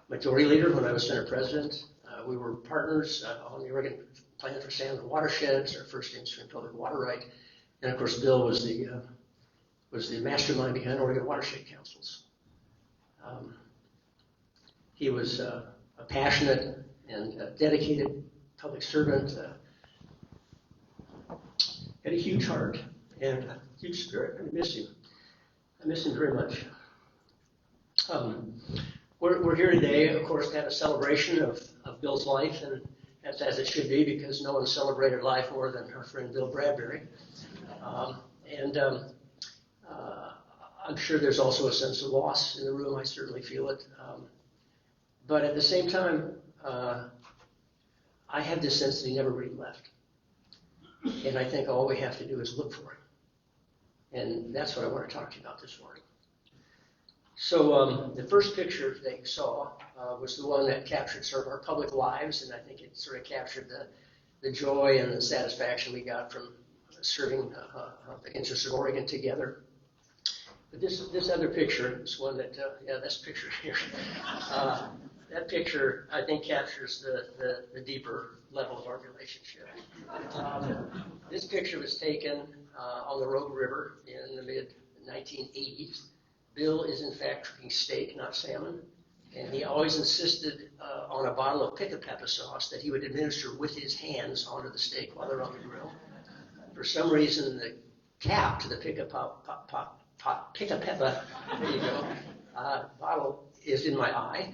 majority leader when I was Senate president. We were partners on the Oregon Plan for Salmon Watersheds, our first instrument public water right. And of course, Bill was the mastermind behind Oregon Watershed Councils. He was a passionate and dedicated public servant, had a huge heart and a huge spirit. I miss him. I miss him very much. We're here today, of course, to have a celebration of Bill's life, and that's as it should be, because no one celebrated life more than our friend Bill Bradbury. I'm sure there's also a sense of loss in the room. I certainly feel it. But at the same time, I have this sense that he never really left. And I think all we have to do is look for him. And that's what I want to talk to you about this morning. So the first picture that you saw was the one that captured sort of our public lives, and I think it sort of captured the joy and the satisfaction we got from serving the interests of Oregon together. But this other picture, this one that, this picture here, that picture, I think, captures the deeper level of our relationship. This picture was taken on the Rogue River in the mid-1980s. Bill is, in fact, cooking steak, not salmon. And he always insisted on a bottle of pick-a-pepper sauce that he would administer with his hands onto the steak while they're on the grill. For some reason, the cap to the pick-a-pepper, there you go, bottle is in my eye.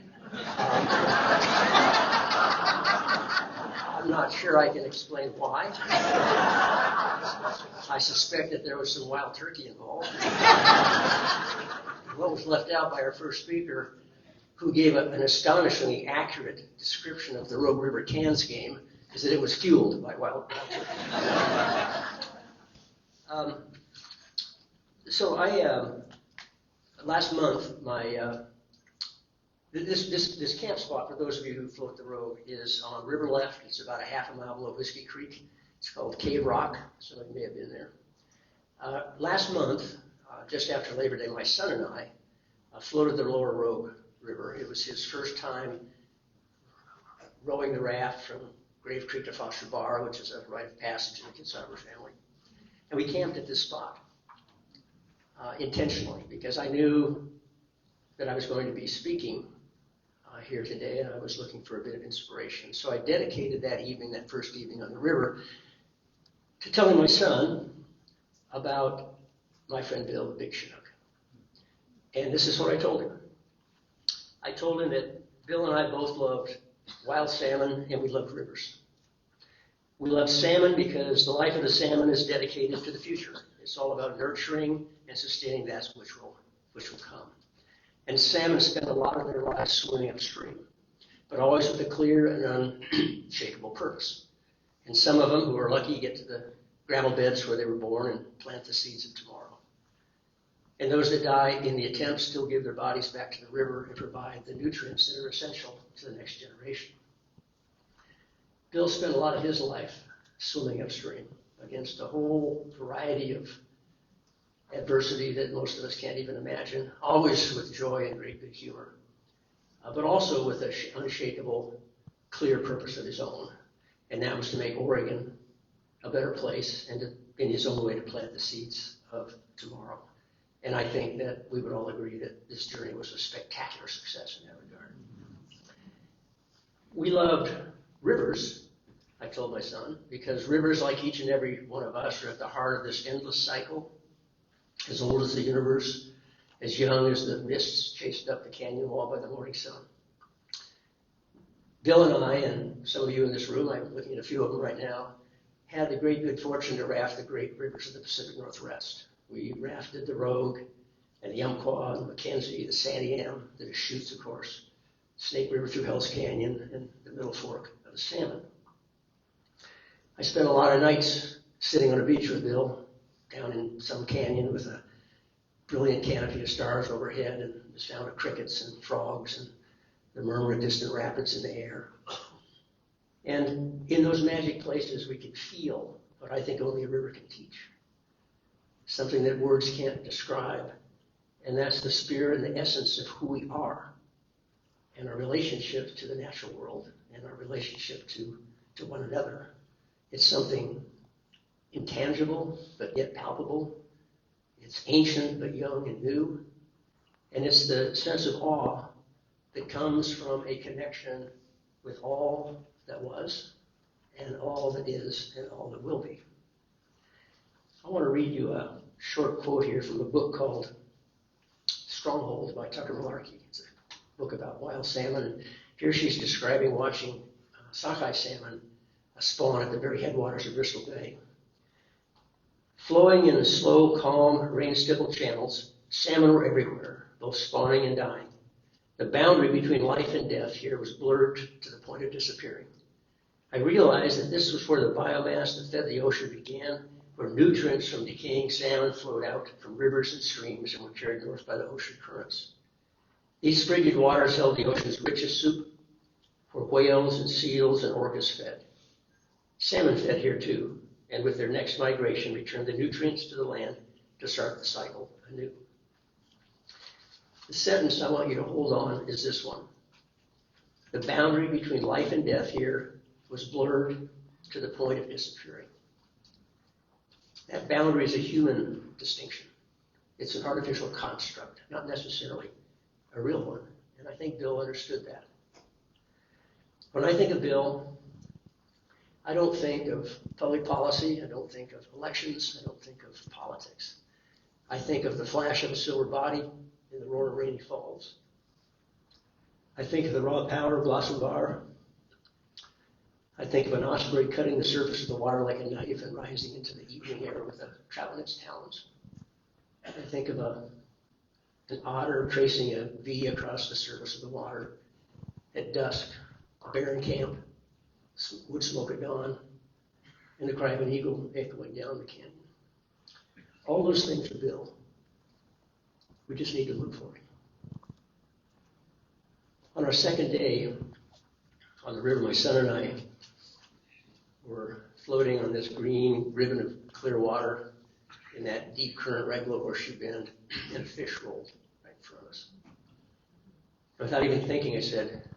I'm not sure I can explain why. I suspect that there was some wild turkey involved. What was left out by our first speaker, who gave an astonishingly accurate description of the Rogue River Cans game, is that it was fueled by wild turkey. Last month, this camp spot, for those of you who float the Rogue, is on River Left. It's about a half a mile below Whiskey Creek. It's called Cave Rock. Some of you may have been there. Last month, just after Labor Day, my son and I floated the Lower Rogue River. It was his first time rowing the raft from Grave Creek to Foster Bar, which is a rite of passage in the Kinsarbor family. And we camped at this spot intentionally because I knew that I was going to be speaking here today, and I was looking for a bit of inspiration. So I dedicated that first evening on the river, to telling my son about my friend Bill, the Big Chinook. And this is what I told him. I told him that Bill and I both loved wild salmon, and we loved rivers. We love salmon because the life of the salmon is dedicated to the future. It's all about nurturing and sustaining that which will come. And salmon spend a lot of their lives swimming upstream, but always with a clear and unshakable purpose. And some of them, who are lucky, get to the gravel beds where they were born and plant the seeds of tomorrow. And those that die in the attempt still give their bodies back to the river and provide the nutrients that are essential to the next generation. Bill spent a lot of his life swimming upstream against a whole variety of adversity that most of us can't even imagine, always with joy and great good humor, but also with an unshakable, clear purpose of his own. And that was to make Oregon a better place and to, in his own way, to plant the seeds of tomorrow. And I think that we would all agree that this journey was a spectacular success in that regard. We loved rivers, I told my son, because rivers, like each and every one of us, are at the heart of this endless cycle, as old as the universe, as young as the mists chased up the canyon wall by the morning sun. Bill and I, and some of you in this room, I'm looking at a few of them right now, had the great good fortune to raft the great rivers of the Pacific Northwest. We rafted the Rogue and the Umpqua, the Mackenzie, the Santiam, the Deschutes, of course, Snake River through Hell's Canyon, and the Middle Fork of the Salmon. I spent a lot of nights sitting on a beach with Bill down in some canyon with a brilliant canopy of stars overhead and the sound of crickets and frogs and the murmur of distant rapids in the air. And in those magic places, we could feel what I think only a river can teach, something that words can't describe, and that's the spirit and the essence of who we are and our relationship to the natural world and our relationship to one another. It's something intangible, but yet palpable. It's ancient, but young and new. And it's the sense of awe that comes from a connection with all that was, and all that is, and all that will be. I want to read you a short quote here from a book called Stronghold by Tucker Malarkey. It's a book about wild salmon. And here she's describing watching sockeye salmon spawn at the very headwaters of Bristol Bay. Flowing in slow, calm, rain-stippled channels, salmon were everywhere, both spawning and dying. The boundary between life and death here was blurred to the point of disappearing. I realized that this was where the biomass that fed the ocean began, where nutrients from decaying salmon flowed out from rivers and streams and were carried north by the ocean currents. These frigid waters held the ocean's richest soup, where whales and seals and orcas fed. Salmon fed here too, and with their next migration returned the nutrients to the land to start the cycle anew. The sentence I want you to hold on is this one. The boundary between life and death here was blurred to the point of disappearing. That boundary is a human distinction. It's an artificial construct, not necessarily a real one. And I think Bill understood that. When I think of Bill, I don't think of public policy. I don't think of elections. I don't think of politics. I think of the flash of a silver body in the roar of Rainy Falls. I think of the raw power of Blossom Bar. I think of an osprey cutting the surface of the water like a knife and rising into the evening air with a trout in its talons. I think of an otter tracing a V across the surface of the water at dusk, a barren camp, wood smoke at dawn, and the cry of an eagle echoing down the canyon. All those things are Bill. We just need to look for him. On our second day on the river, my son and I were floating on this green ribbon of clear water in that deep current right below Horseshoe Bend, and a fish rolled right in front of us. Without even thinking, I said,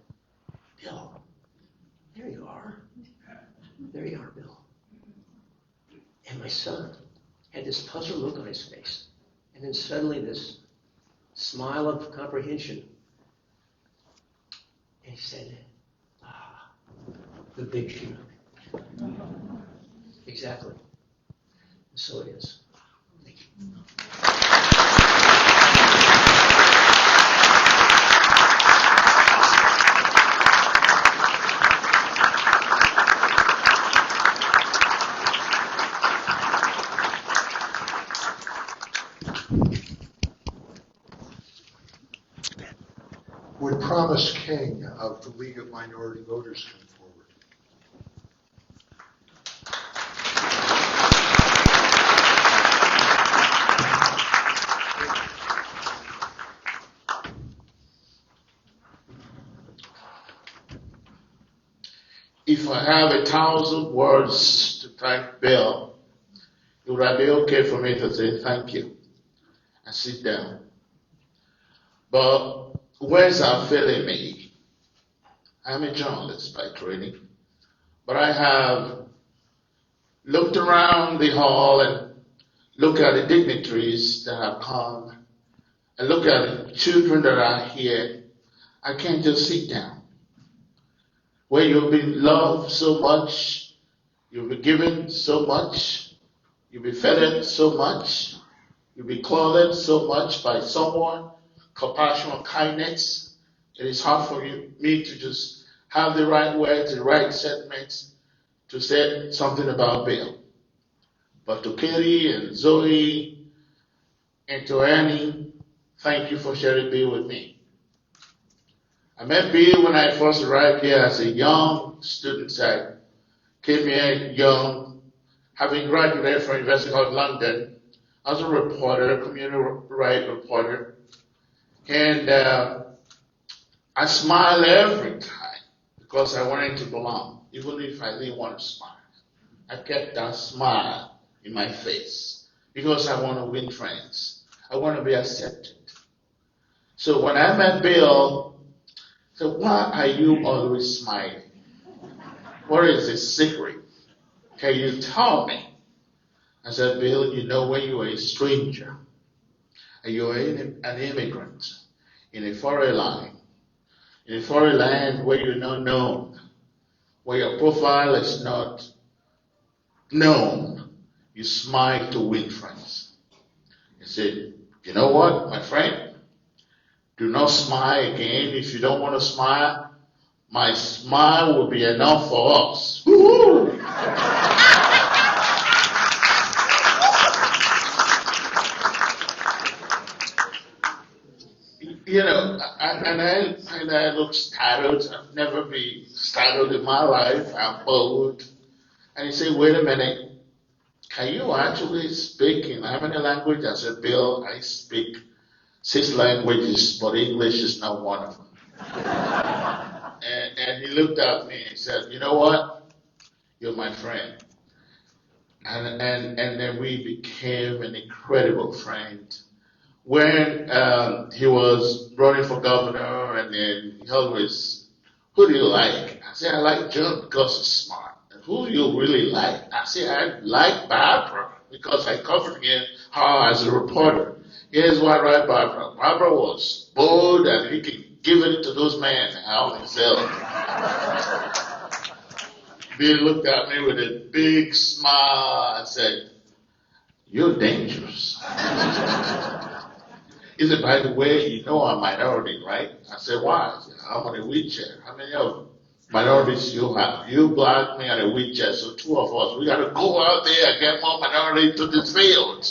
Bill, there you are. There you are, Bill. And my son had this puzzled look on his face, and then suddenly this smile of comprehension. And he said, the big Chinook. Exactly. And so it is. Thank you. Would Promise King of the League of Minority Voters come forward? If I have 1,000 words to thank Bill, it would be okay for me to say thank you and sit down. But words are failing me. I'm a journalist by training, but I have looked around the hall and looked at the dignitaries that have come and look at the children that are here. I can't just sit down. Where you've been loved so much, you've been given so much, you've been fed so much, you've been clothed so much by someone, compassion or kindness. It is hard for me to just have the right words, the right sentiments to say something about Bill. But to Katie and Zoe and to Annie, thank you for sharing Bill with me. I met Bill when I first arrived here as a young student. I came here young, having graduated from University of London as a reporter, a community rights reporter. And I smile every time because I wanted to belong, even if I didn't want to smile. I kept that smile in my face because I want to win friends. I want to be accepted. So when I met Bill, I said, why are you always smiling? What is the secret? Can you tell me? I said, Bill, you know when you are a stranger and you are an immigrant in a foreign land where you're not known, where your profile is not known, you smile to win friends. He said, you know what, my friend? Do not smile again. If you don't want to smile, my smile will be enough for us. Woo-hoo! You know, and I look startled. I've never been startled in my life. I'm bold. And he said, wait a minute. Can you actually speak in how many languages? I said, Bill, I speak 6 languages, but English is not one of them. and he looked at me and said, you know what? You're my friend. And then we became an incredible friend. when he was running for governor, and then he always, who do you like? I said, I like John because he's smart. And who do you really like? I said, I like Barbara because I covered her as a reporter. Here's what I like Barbara. Barbara was bold and he could give it to those men and help himself. Bill looked at me with a big smile and said, you're dangerous. He said, by the way, you know I'm a minority, right? I said, why? He said, I'm on a wheelchair. How many of minorities you have? You, black, me on a wheelchair, so two of us. We got to go out there and get more minorities to this field.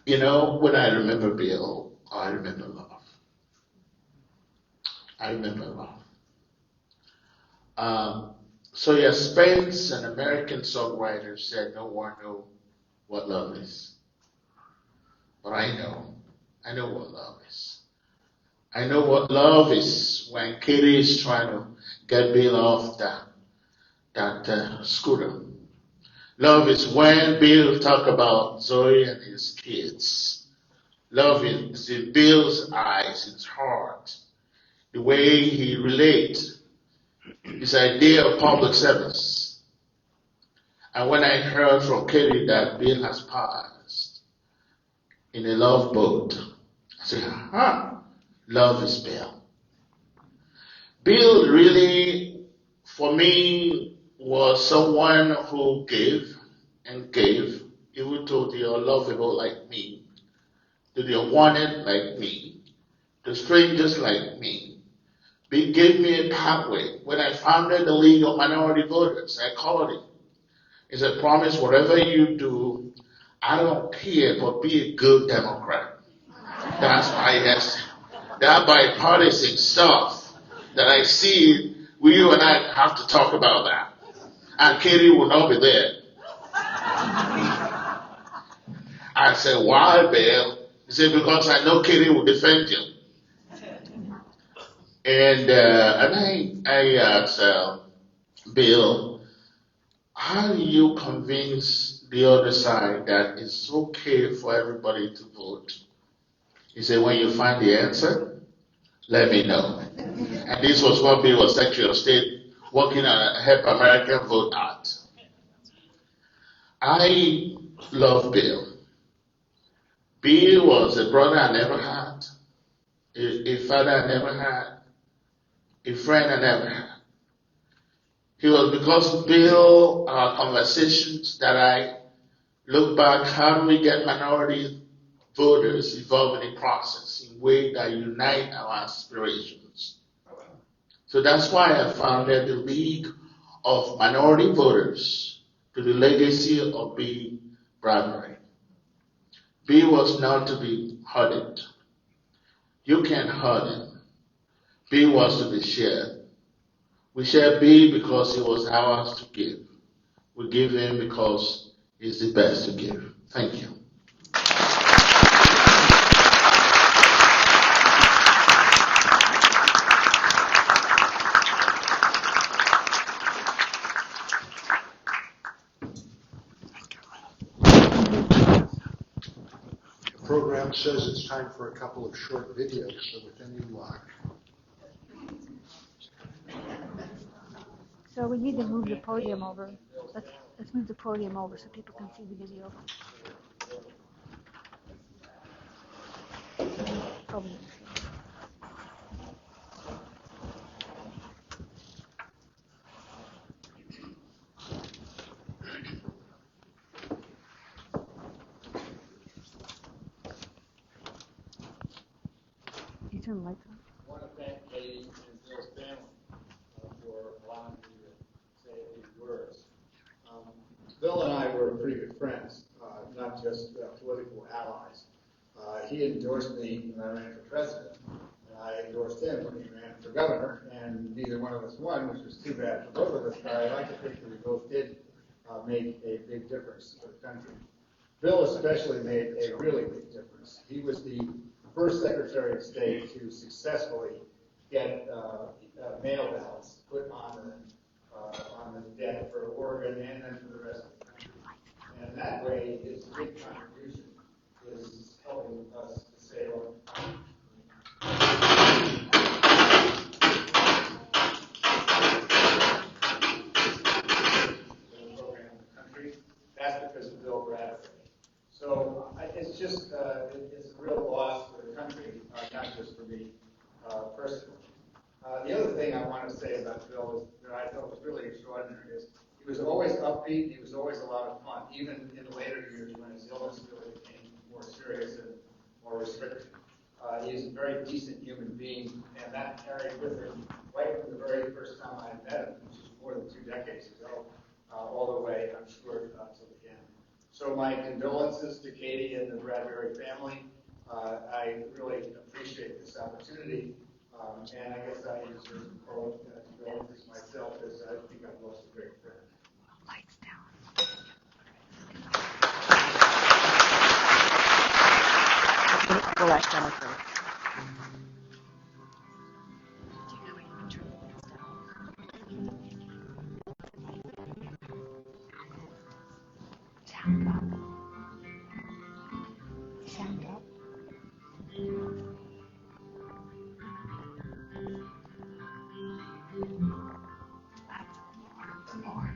You know, when I remember Bill, I remember love. I remember love. So yeah, Spence, an American songwriter, said no one knows what love is. But I know what love is. I know what love is when Katie is trying to get Bill off that scooter. Love is when Bill talk about Zoe and his kids. Love is in Bill's eyes, his heart, the way he relates, his idea of public service. And when I heard from Katie that Bill has passed in a love boat, I said, love is Bill. Bill really, for me, was someone who gave and gave, even to the unlovable like me, to the unwanted like me, to strangers like me. He gave me a pathway. When I founded the League of Minority Voters, I called it. It's a promise, whatever you do, I don't care, but be a good Democrat. That's my essence. That bipartisan stuff that I see, you and I have to talk about that. And Katie will not be there. I said, why, Bill? He said, because I know Katie will defend you. And I asked Bill, how do you convince the other side that it's okay for everybody to vote? He said, when you find the answer, let me know. And this was when Bill was Secretary of State working on a Help America Vote Act. I love Bill. Bill was a brother I never had, a father I never had, a friend I never had. It was because of Bill, our conversations, that I look back, how do we get minority voters involved in the process in ways that unite our aspirations? So that's why I founded the League of Minority Voters to the legacy of B. Bradbury. B was not to be hoarded. You can't hoard him. B was to be shared. We share B because it was ours to give. We give him because he's the best to give. Thank you. The program says it's time for a couple of short videos, so within you luck. So we need to move the podium over. Let's move the podium over so people can see the video. Probably. You turn the lights on. I want to thank Katie and Bill's family for allowing me to say a few words. Bill and I were pretty good friends, not just political allies. He endorsed me when I ran for president, and I endorsed him when he ran for governor, and neither one of us won, which was too bad for both of us, but I like to think that we both did make a big difference for the country. Bill especially made a really big difference. He was the first Secretary of State to successfully get mail ballots put on the debt for Oregon and then for the rest of the country. And that way, his big contribution is that's because of Bill Bradbury. So it's just, it's a real loss for the country, not just for me personally. The other thing I want to say about Bill is that I thought was really extraordinary is he was always upbeat, he was always a lot of fun, even in the later years when his illness really became more serious and more restricted. He's a very decent human being, and that carried with him right from the very first time I met him, which was more than 2 decades ago, all the way, I'm sure, to the end. So my condolences to Katie and the Bradbury family. I really appreciate this opportunity, and I guess I deserve condolences myself, as I think I've lost a great friend. Lights down. Go back down first. Sound up. Sound up. More.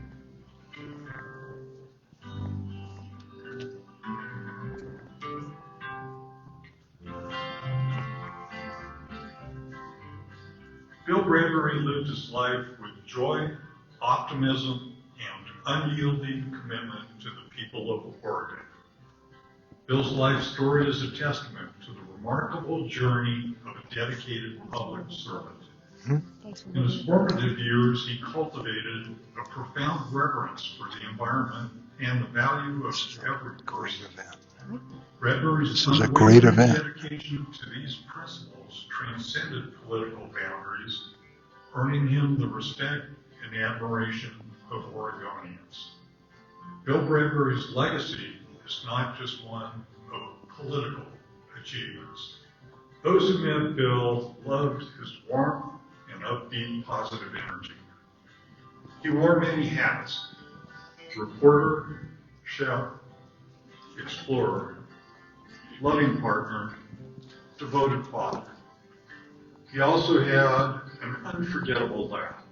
Bill Bradbury lived his life with joy, optimism, and unyielding commitment to the people of Oregon. Bill's life story is a testament to the remarkable journey of a dedicated public servant. In his formative years, he cultivated a profound reverence for the environment and the value of every person. Bradbury's unwavering dedication to these principles transcended political boundaries, earning him the respect and admiration of Oregonians. Bill Bradbury's legacy is not just one of political achievements. Those who met Bill loved his warmth and upbeat positive energy. He wore many hats: reporter, chef, explorer, loving partner, devoted father. He also had an unforgettable laugh.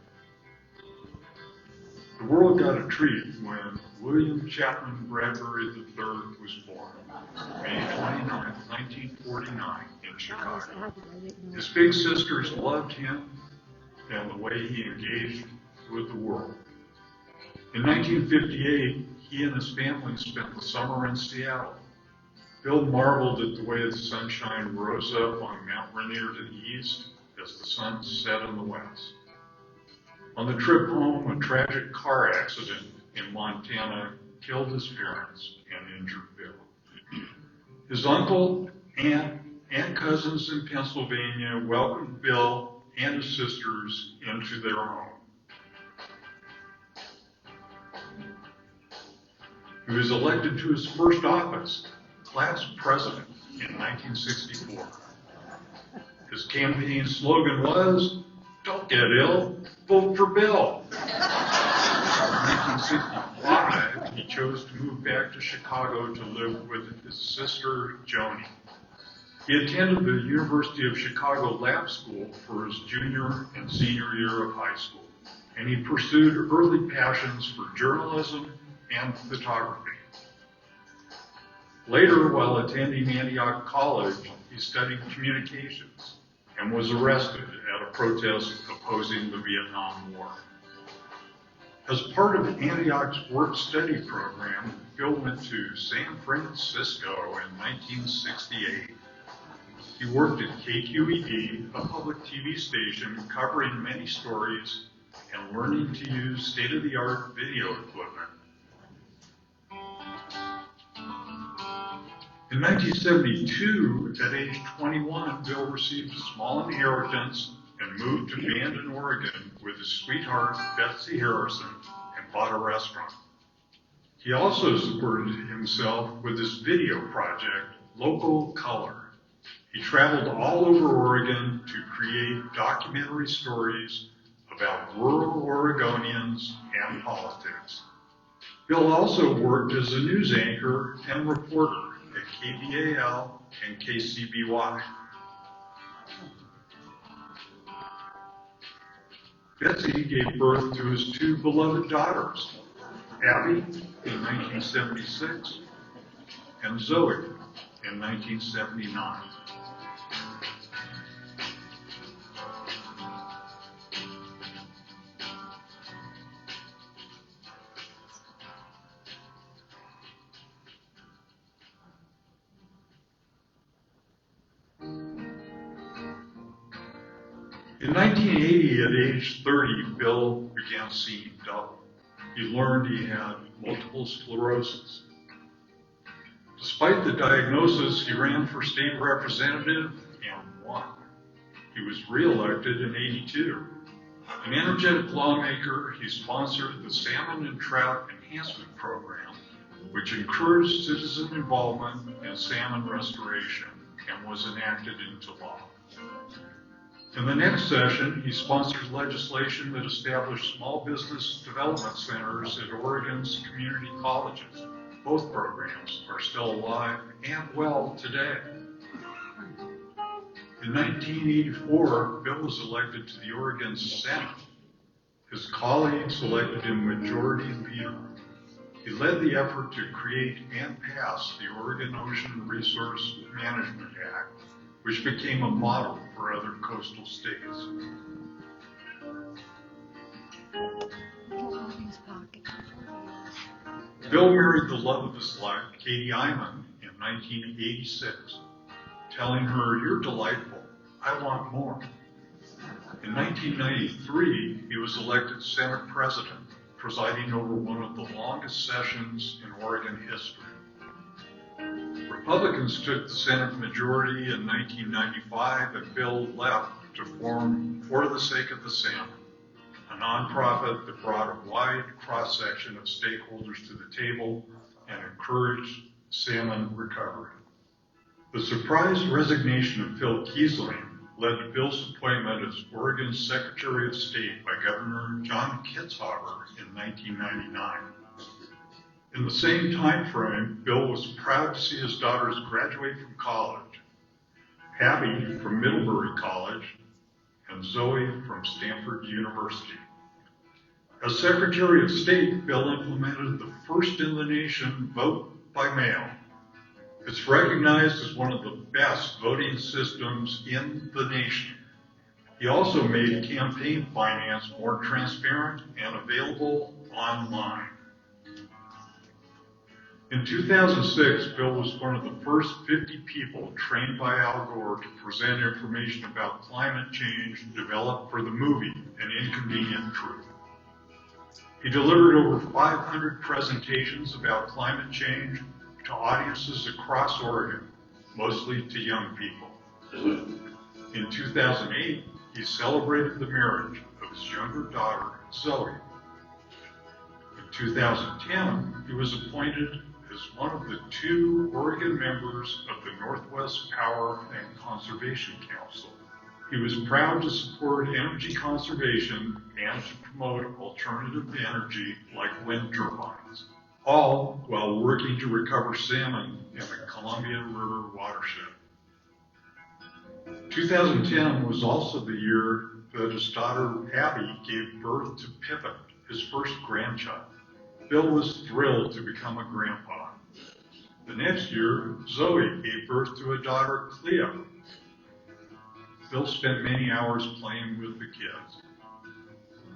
The world got a treat when William Chapman Bradbury III was born, May 29, 1949, in Chicago. His big sisters loved him and the way he engaged with the world. In 1958, he and his family spent the summer in Seattle. Bill marveled at the way the sunshine rose up on Mount Rainier to the east as the sun set in the west. On the trip home, a tragic car accident in Montana killed his parents and injured Bill. His uncle, aunt, and cousins in Pennsylvania welcomed Bill and his sisters into their home. He was elected to his first office, class president, in 1964. His campaign slogan was, "Don't get ill, vote for Bill." In 1965, he chose to move back to Chicago to live with his sister, Joni. He attended the University of Chicago Lab School for his junior and senior year of high school, and he pursued early passions for journalism and photography. Later, while attending Antioch College, he studied communications and was arrested at a protest opposing the Vietnam War. As part of Antioch's work-study program, Bill went to San Francisco in 1968. He worked at KQED, a public TV station covering many stories and learning to use state-of-the-art video equipment. In 1972, at age 21, Bill received a small inheritance and moved to Bandon, Oregon with his sweetheart, Betsy Harrison, and bought a restaurant. He also supported himself with his video project, Local Color. He traveled all over Oregon to create documentary stories about rural Oregonians and politics. Bill also worked as a news anchor and reporter at KBAL and KCBY. Betsy gave birth to his two beloved daughters, Abby in 1976, and Zoe in 1979. In 1980, at age 30, Bill began seeing double. He learned he had multiple sclerosis. Despite the diagnosis, he ran for state representative and won. He was reelected in 82. An energetic lawmaker, he sponsored the Salmon and Trout Enhancement Program, which encouraged citizen involvement in salmon restoration and was enacted into law. In the next session, he sponsored legislation that established small business development centers at Oregon's community colleges. Both programs are still alive and well today. In 1984, Bill was elected to the Oregon Senate. His colleagues elected him Majority Leader. He led the effort to create and pass the Oregon Ocean Resource Management Act, which became a model for other coastal states. Bill married the love of his life, Katie Iman, in 1986, telling her, "You're delightful. I want more." In 1993, he was elected Senate President, presiding over one of the longest sessions in Oregon history. Republicans took the Senate majority in 1995, and Bill left to form For the Sake of the Salmon, a nonprofit that brought a wide cross-section of stakeholders to the table and encouraged salmon recovery. The surprise resignation of Phil Kiesling led to Bill's appointment as Oregon's Secretary of State by Governor John Kitzhaber in 1999. In the same time frame, Bill was proud to see his daughters graduate from college, Abby from Middlebury College, and Zoe from Stanford University. As Secretary of State, Bill implemented the first in the nation vote by mail. It's recognized as one of the best voting systems in the nation. He also made campaign finance more transparent and available online. In 2006, Bill was one of the first 50 people trained by Al Gore to present information about climate change developed for the movie An Inconvenient Truth. He delivered over 500 presentations about climate change to audiences across Oregon, mostly to young people. In 2008, he celebrated the marriage of his younger daughter, Zoe. In 2010, he was appointed as one of the 2 Oregon members of the Northwest Power and Conservation Council. He was proud to support energy conservation and to promote alternative energy like wind turbines, all while working to recover salmon in the Columbia River watershed. 2010 was also the year that his daughter Abby gave birth to Pippin, his first grandchild. Bill was thrilled to become a grandpa. The next year, Zoe gave birth to a daughter, Cleo. Bill spent many hours playing with the kids.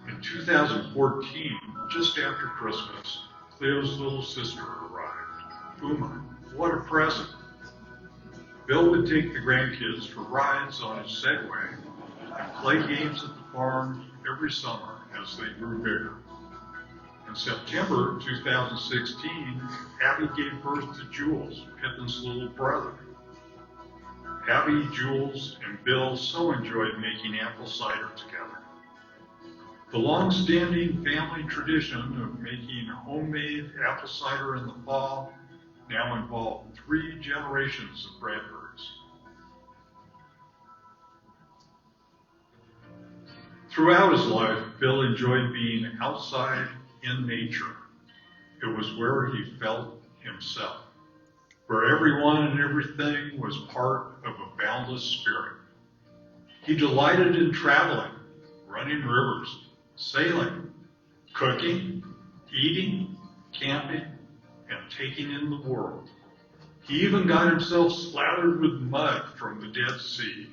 In 2014, just after Christmas, Cleo's little sister arrived. Uma, what a present. Bill would take the grandkids for rides on his Segway and play games at the farm every summer as they grew bigger. In September 2016, Abby gave birth to Jules, Pippin's little brother. Abby, Jules, and Bill so enjoyed making apple cider together. The long-standing family tradition of making homemade apple cider in the fall now involved 3 generations of Bradburys. Throughout his life, Bill enjoyed being outside in nature. It was where he felt himself, where everyone and everything was part of a boundless spirit. He delighted in traveling, running rivers, sailing, cooking, eating, camping, and taking in the world. He even got himself slathered with mud from the Dead Sea.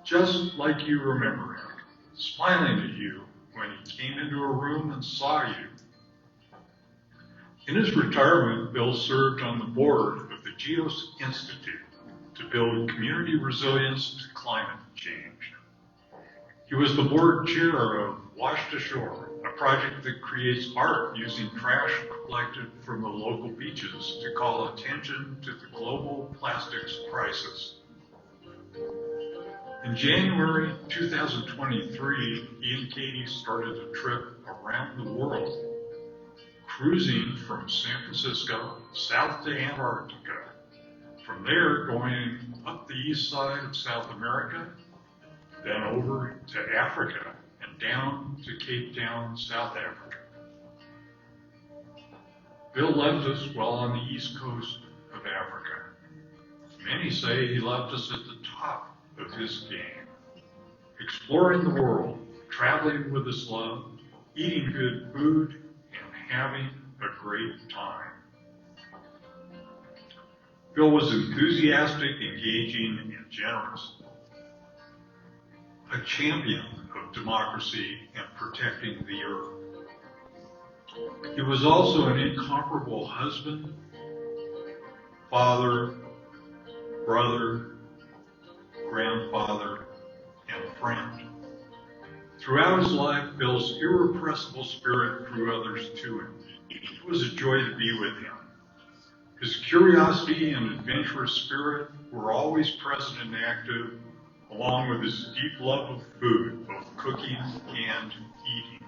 Just like you remember him, smiling at you when he came into a room and saw you. In his retirement, Bill served on the board of the GEOS Institute to build community resilience to climate change. He was the board chair of Washed Ashore, a project that creates art using trash collected from the local beaches to call attention to the global plastics crisis. In January 2023, he and Katie started a trip around the world, cruising from San Francisco south to Antarctica. From there, going up the east side of South America, then over to Africa, and down to Cape Town, South Africa. Bill left us while on the east coast of Africa. Many say he left us at the top of his game, exploring the world, traveling with his love, eating good food, and having a great time. Bill was enthusiastic, engaging, and generous. A champion of democracy and protecting the earth. He was also an incomparable husband, father, brother, grandfather, and friend. Throughout his life, Bill's irrepressible spirit drew others to him. It was a joy to be with him. His curiosity and adventurous spirit were always present and active, along with his deep love of food, both cooking and eating.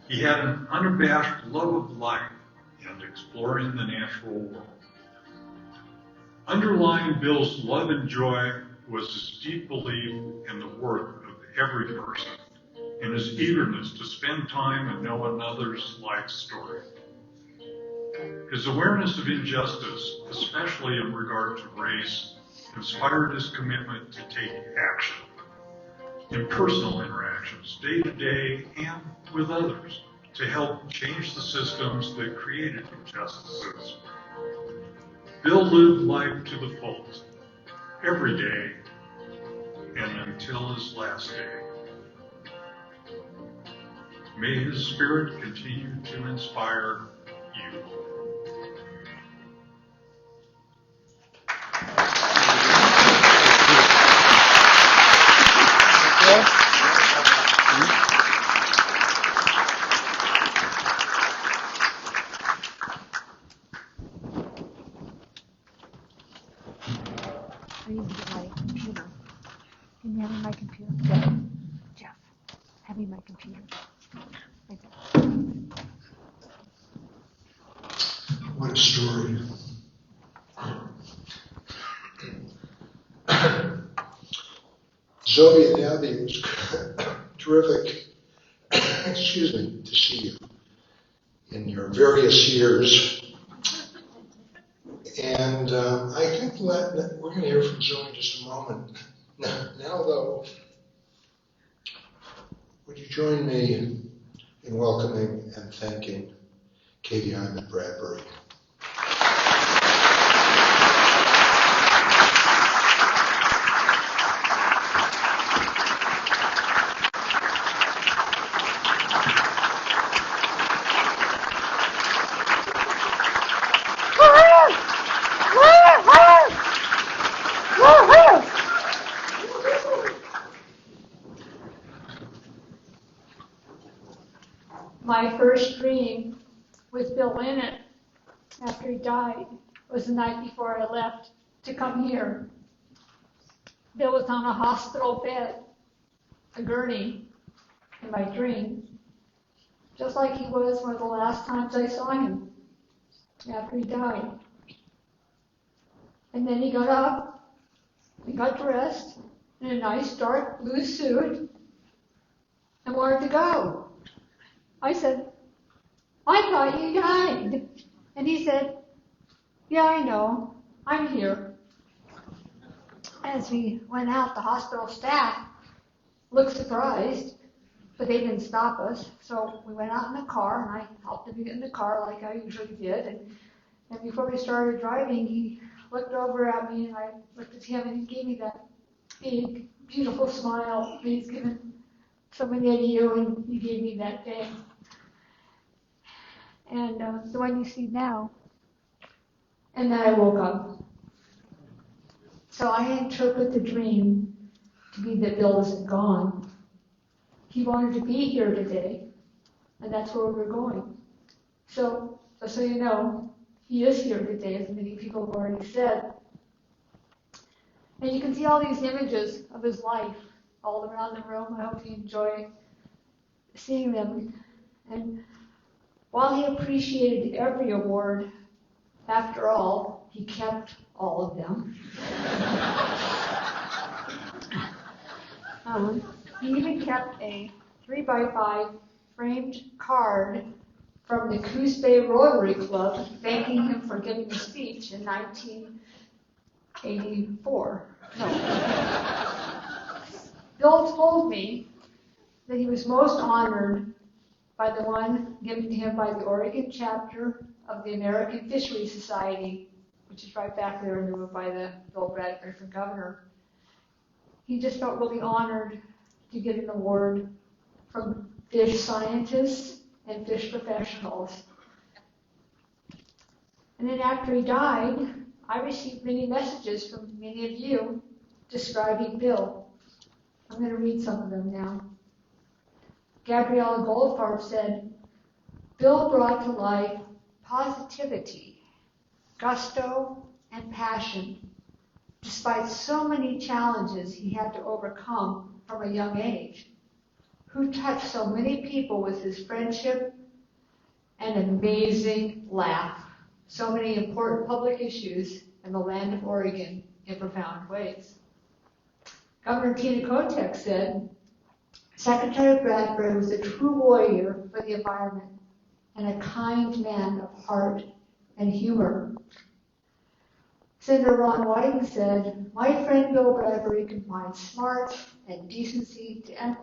He had an unabashed love of life and exploring the natural world. Underlying Bill's love and joy was his deep belief in the worth of every person and his eagerness to spend time and know another's life story. His awareness of injustice, especially in regard to race, inspired his commitment to take action in personal interactions, day to day, and with others, to help change the systems that created injustices. Bill lived life to the fullest, every day, and until his last day. May his spirit continue to inspire you. I need to get my computer. Can you have me my computer? Jeff, have me my computer. Right there. What a story. Zoe and Abby, it was terrific, excuse me, to see you in your various years. And I think we're going to hear from Zoe in just a moment. Now though, would you join me in welcoming and thanking Katie Iman Bradbury? My first dream with Bill in it after he died was the night before I left to come here. Bill was on a hospital bed, a gurney, in my dream, just like he was one of the last times I saw him after he died. And then he got up, he got dressed in a nice dark blue suit and wanted to go. I said, I thought you died. And he said, yeah, I know, I'm here. As we went out, the hospital staff looked surprised. but they didn't stop us. So we went out in the car, and I helped him get in the car like I usually did. And before we started driving, he looked over at me, and I looked at him, and he gave me that big, beautiful smile that he's given so many of you, and he gave me that thing. And the one you see now. And then I woke up. So I interpret the dream to be that Bill isn't gone. He wanted to be here today, and that's where we're going. So, just so you know, he is here today, as many people have already said. And you can see all these images of his life all around the room. I hope you enjoy seeing them. And while he appreciated every award, after all, he kept all of them. He even kept a 3x5 framed card from the Coos Bay Rotary Club thanking him for giving a speech in 1984. No. Bill told me that he was most honored by the one given to him by the Oregon chapter of the American Fisheries Society, which is right back there in the room by the Bill Bradbury for governor. He just felt really honored to get an award from fish scientists and fish professionals. And then after he died, I received many messages from many of you describing Bill. I'm going to read some of them now. Gabriella Goldfarb said, Bill brought to life positivity, gusto, and passion, despite so many challenges he had to overcome from a young age, who touched so many people with his friendship and amazing laugh, so many important public issues in the land of Oregon in profound ways. Governor Tina Kotek said, Secretary Bradbury was a true warrior for the environment and a kind man of heart and humor. Senator Ron Whiting said, my friend Bill Bradbury combined smarts and decency to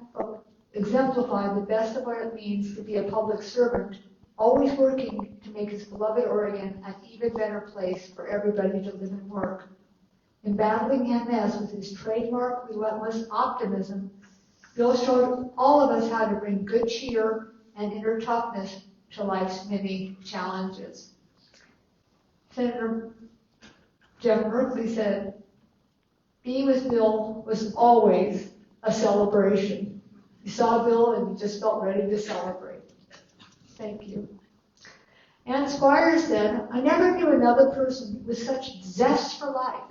exemplify the best of what it means to be a public servant, always working to make his beloved Oregon an even better place for everybody to live and work. In battling MS with his trademark relentless optimism, Bill showed all of us how to bring good cheer and inner toughness to life's many challenges. Senator Jeff Merkley said, being with Bill was always a celebration. You saw Bill and you just felt ready to celebrate. Thank you. Ann Squires said, I never knew another person with such zest for life,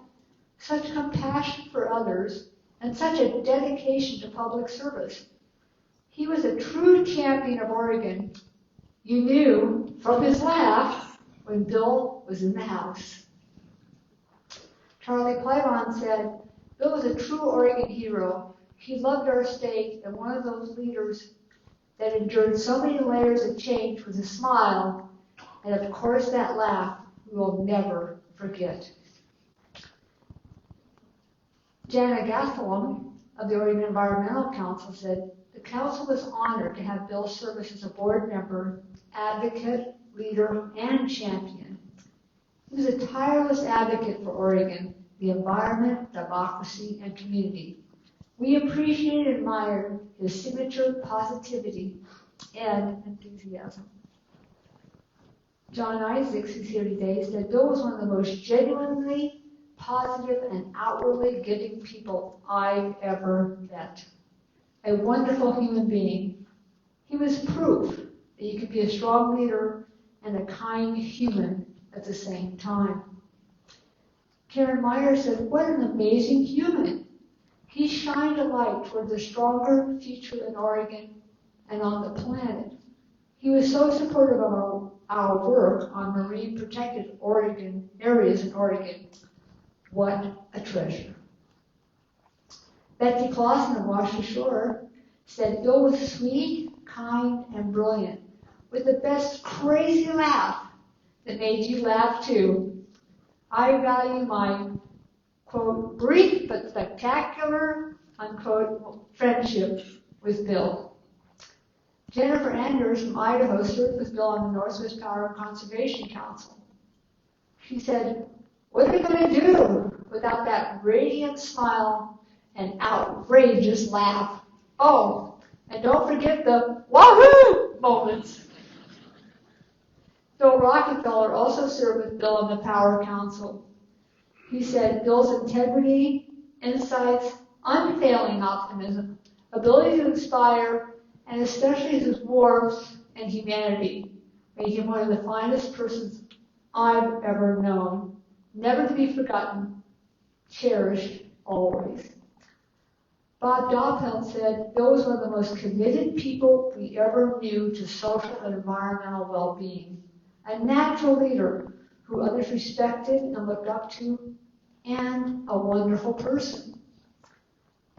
such compassion for others, and such a dedication to public service. He was a true champion of Oregon. You knew from his laugh when Bill was in the house. Charlie Clivon said, Bill was a true Oregon hero. He loved our state, and one of those leaders that endured so many layers of change with a smile, and of course that laugh we will never forget. Jana Gatholm of the Oregon Environmental Council said, the council was honored to have Bill's service as a board member, advocate, leader, and champion. He was a tireless advocate for Oregon, the environment, democracy, and community. We appreciate and admire his signature positivity and enthusiasm. John Isaacs, who's here today, said Bill was one of the most genuinely positive and outwardly giving people I've ever met. A wonderful human being. He was proof that you could be a strong leader and a kind human at the same time. Karen Meyer said, what an amazing human. He shined a light towards a stronger future in Oregon and on the planet. He was so supportive of our work on marine protected Oregon areas in Oregon. What a treasure. Betsy Clausen of Washoe Shore said Bill was sweet, kind, and brilliant, with the best crazy laugh that made you laugh too. I value my, quote, brief but spectacular, unquote, friendship with Bill. Jennifer Anders from Idaho served with Bill on the Northwest Power Conservation Council. She said, "What are we going to do without that radiant smile and outrageous laugh? Oh, and don't forget the wahoo moments." Bill Rockefeller also served with Bill on the Power Council. He said Bill's integrity, insights, unfailing optimism, ability to inspire, and especially his warmth and humanity made him one of the finest persons I've ever known. Never to be forgotten, cherished always. Bob Doppelt said Bill was one of the most committed people we ever knew to social and environmental well-being. A natural leader who others respected and looked up to, and a wonderful person.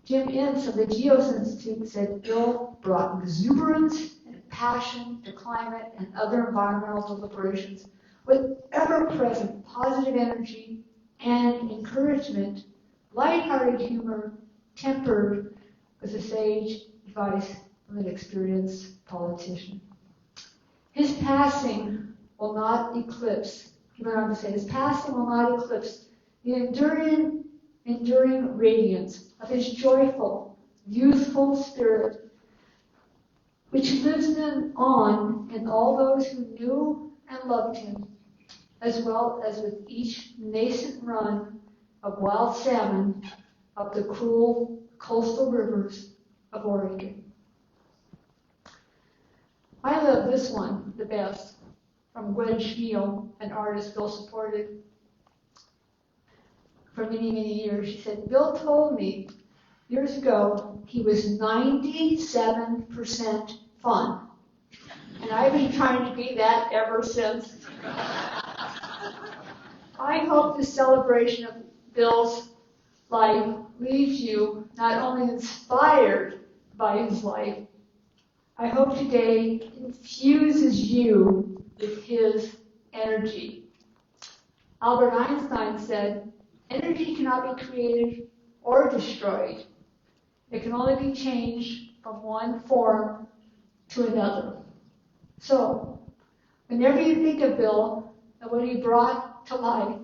Jim Ince of the Geos Institute said Bill brought exuberance and passion to climate and other environmental deliberations with ever-present positive energy and encouragement, lighthearted humor, tempered with the sage advice of an experienced politician. His passing will not eclipse, he went on to say, his passing will not eclipse the enduring radiance of his joyful, youthful spirit, which lives on in all those who knew and loved him, as well as with each nascent run of wild salmon up the cool coastal rivers of Oregon. I love this one the best, from Gwen Schmiel, an artist Bill supported for many, many years. She said, "Bill told me years ago he was 97% fun. And I've been trying to be that ever since." I hope the celebration of Bill's life leaves you not only inspired by his life, I hope today infuses you with his energy. Albert Einstein said, "Energy cannot be created or destroyed. It can only be changed from one form to another." So, whenever you think of Bill and what he brought to life,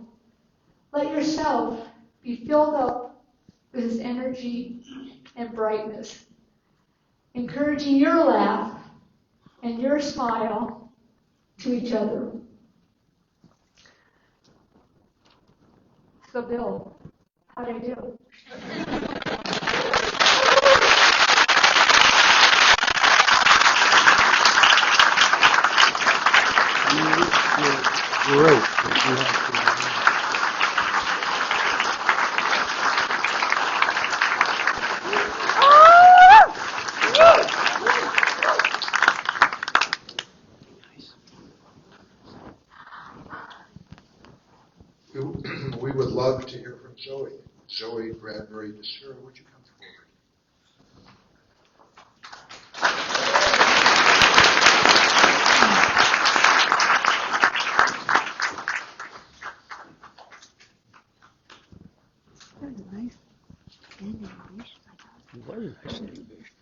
let yourself be filled up with his energy and brightness, encouraging your laugh and your smile to each other. So, Bill, how'd I do? Great. We would love to hear from Zoe. Zoe Bradbury, Desira, would you come forward? Nice standing ovations, I thought. Very nice standing ovation.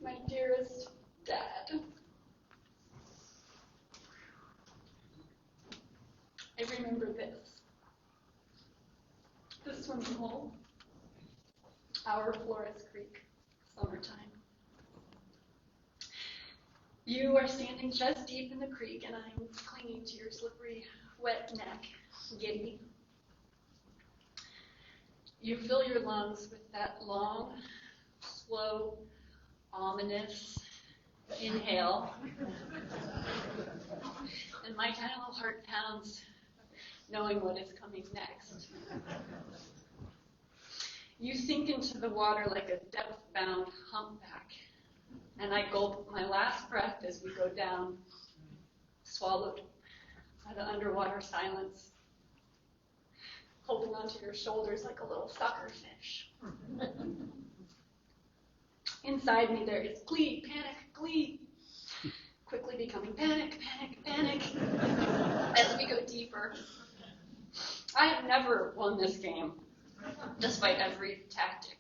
My dearest Dad, I remember this. The swimming hole, our Flores Creek, summertime. You are standing chest deep in the creek, and I'm clinging to your slippery, wet neck, giddy. You fill your lungs with that long, slow, ominous inhale, and my tiny little heart pounds, knowing what is coming next. You sink into the water like a depth-bound humpback, and I gulp my last breath as we go down, swallowed by the underwater silence, holding onto your shoulders like a little sucker fish. Inside me there is glee, panic, glee, quickly becoming panic, panic, panic as we go deeper. I have never won this game, despite every tactic.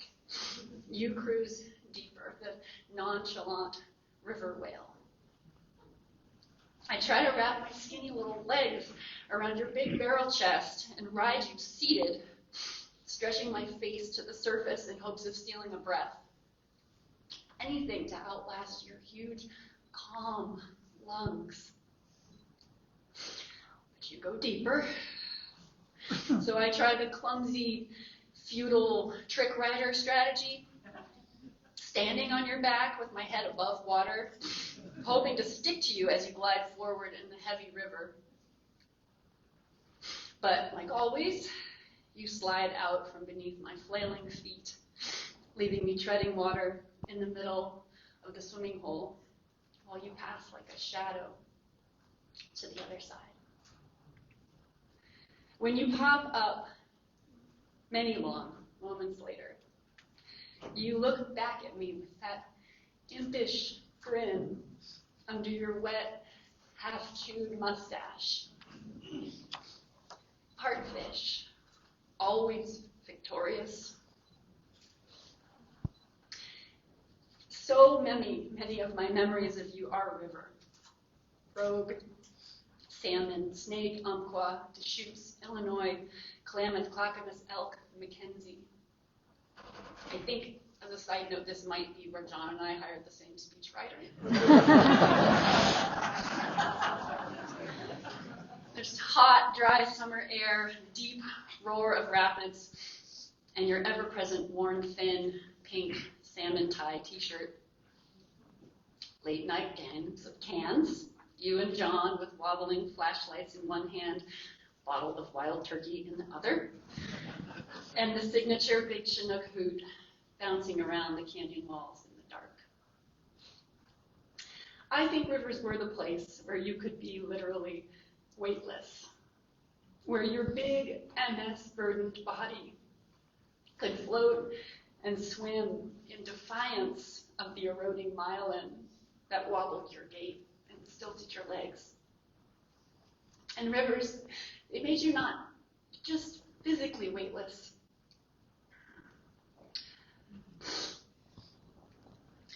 You cruise deeper, the nonchalant river whale. I try to wrap my skinny little legs around your big barrel chest and ride you seated, stretching my face to the surface in hopes of stealing a breath. Anything to outlast your huge, calm lungs. But you go deeper. So I try the clumsy, futile trick rider strategy, standing on your back with my head above water, hoping to stick to you as you glide forward in the heavy river. But like always, you slide out from beneath my flailing feet, leaving me treading water in the middle of the swimming hole while you pass like a shadow to the other side. When you pop up many long moments later, you look back at me with that impish grin under your wet, half-chewed mustache. Part fish, always victorious. So many of my memories of you are river. Rogue, salmon, snake, umpqua, Deschutes, Illinois, Klamath, Clackamas, elk, Mackenzie. I think, as a side note, this might be where John and I hired the same speechwriter. There's hot, dry summer air, deep roar of rapids, and your ever-present worn thin, pink, salmon tie t-shirt. Late night games of cans, you and John with wobbling flashlights in one hand, bottle of wild turkey in the other, and the signature Big Chinook hoot bouncing around the canyon walls in the dark. I think rivers were the place where you could be literally weightless, where your big MS-burdened body could float and swim in defiance of the eroding myelin that wobbled your gait and stilted your legs. And rivers, they made you not just physically weightless.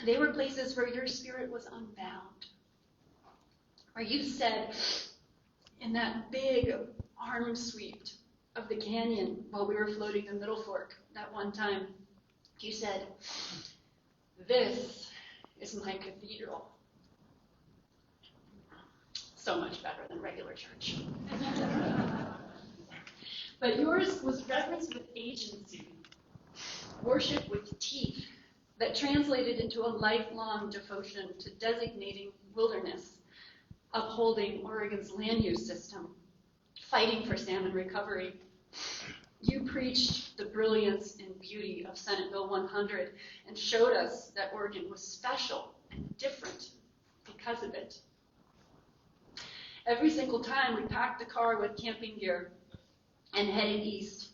They were places where your spirit was unbound, where you said in that big arm sweep of the canyon while we were floating the Middle Fork that one time, you said, "This is my cathedral." So much better than regular church. But yours was reverence with agency, worship with teeth, that translated into a lifelong devotion to designating wilderness, upholding Oregon's land use system, fighting for salmon recovery. You preached the brilliance and beauty of Senate Bill 100 and showed us that Oregon was special and different because of it. Every single time we packed the car with camping gear and headed east,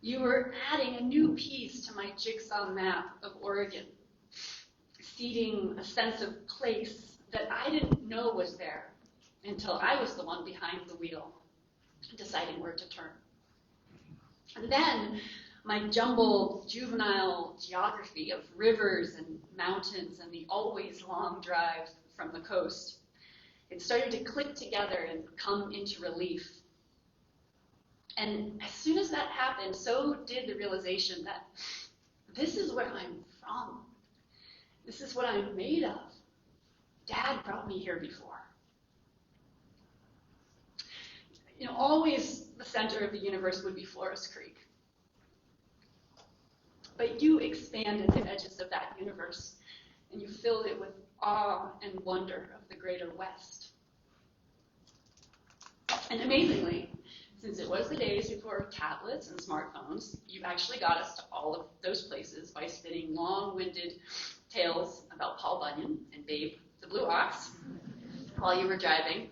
you were adding a new piece to my jigsaw map of Oregon, seeding a sense of place that I didn't know was there until I was the one behind the wheel, deciding where to turn. And then my jumbled juvenile geography of rivers and mountains and the always long drive from the coast, it started to click together and come into relief. And as soon as that happened, so did the realization that this is where I'm from. This is what I'm made of. Dad brought me here before. You know, always the center of the universe would be Flores Creek. But you expanded the edges of that universe, and you filled it with awe and wonder of the greater West. And amazingly, since it was the days before tablets and smartphones, you actually got us to all of those places by spinning long-winded tales about Paul Bunyan and Babe the Blue Ox while you were driving.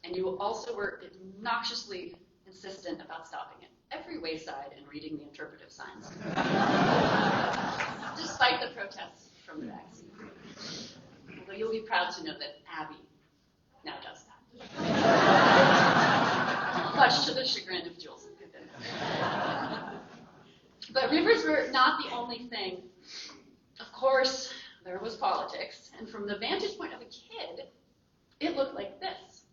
And you also were obnoxiously insistent about stopping at every wayside and reading the interpretive signs, despite the protests from the backseat. Although you'll be proud to know that Abby now does that. Much to the chagrin of Jules and Pippin. But rivers were not the only thing. Of course, there was politics, and from the vantage point of a kid, it looked like this.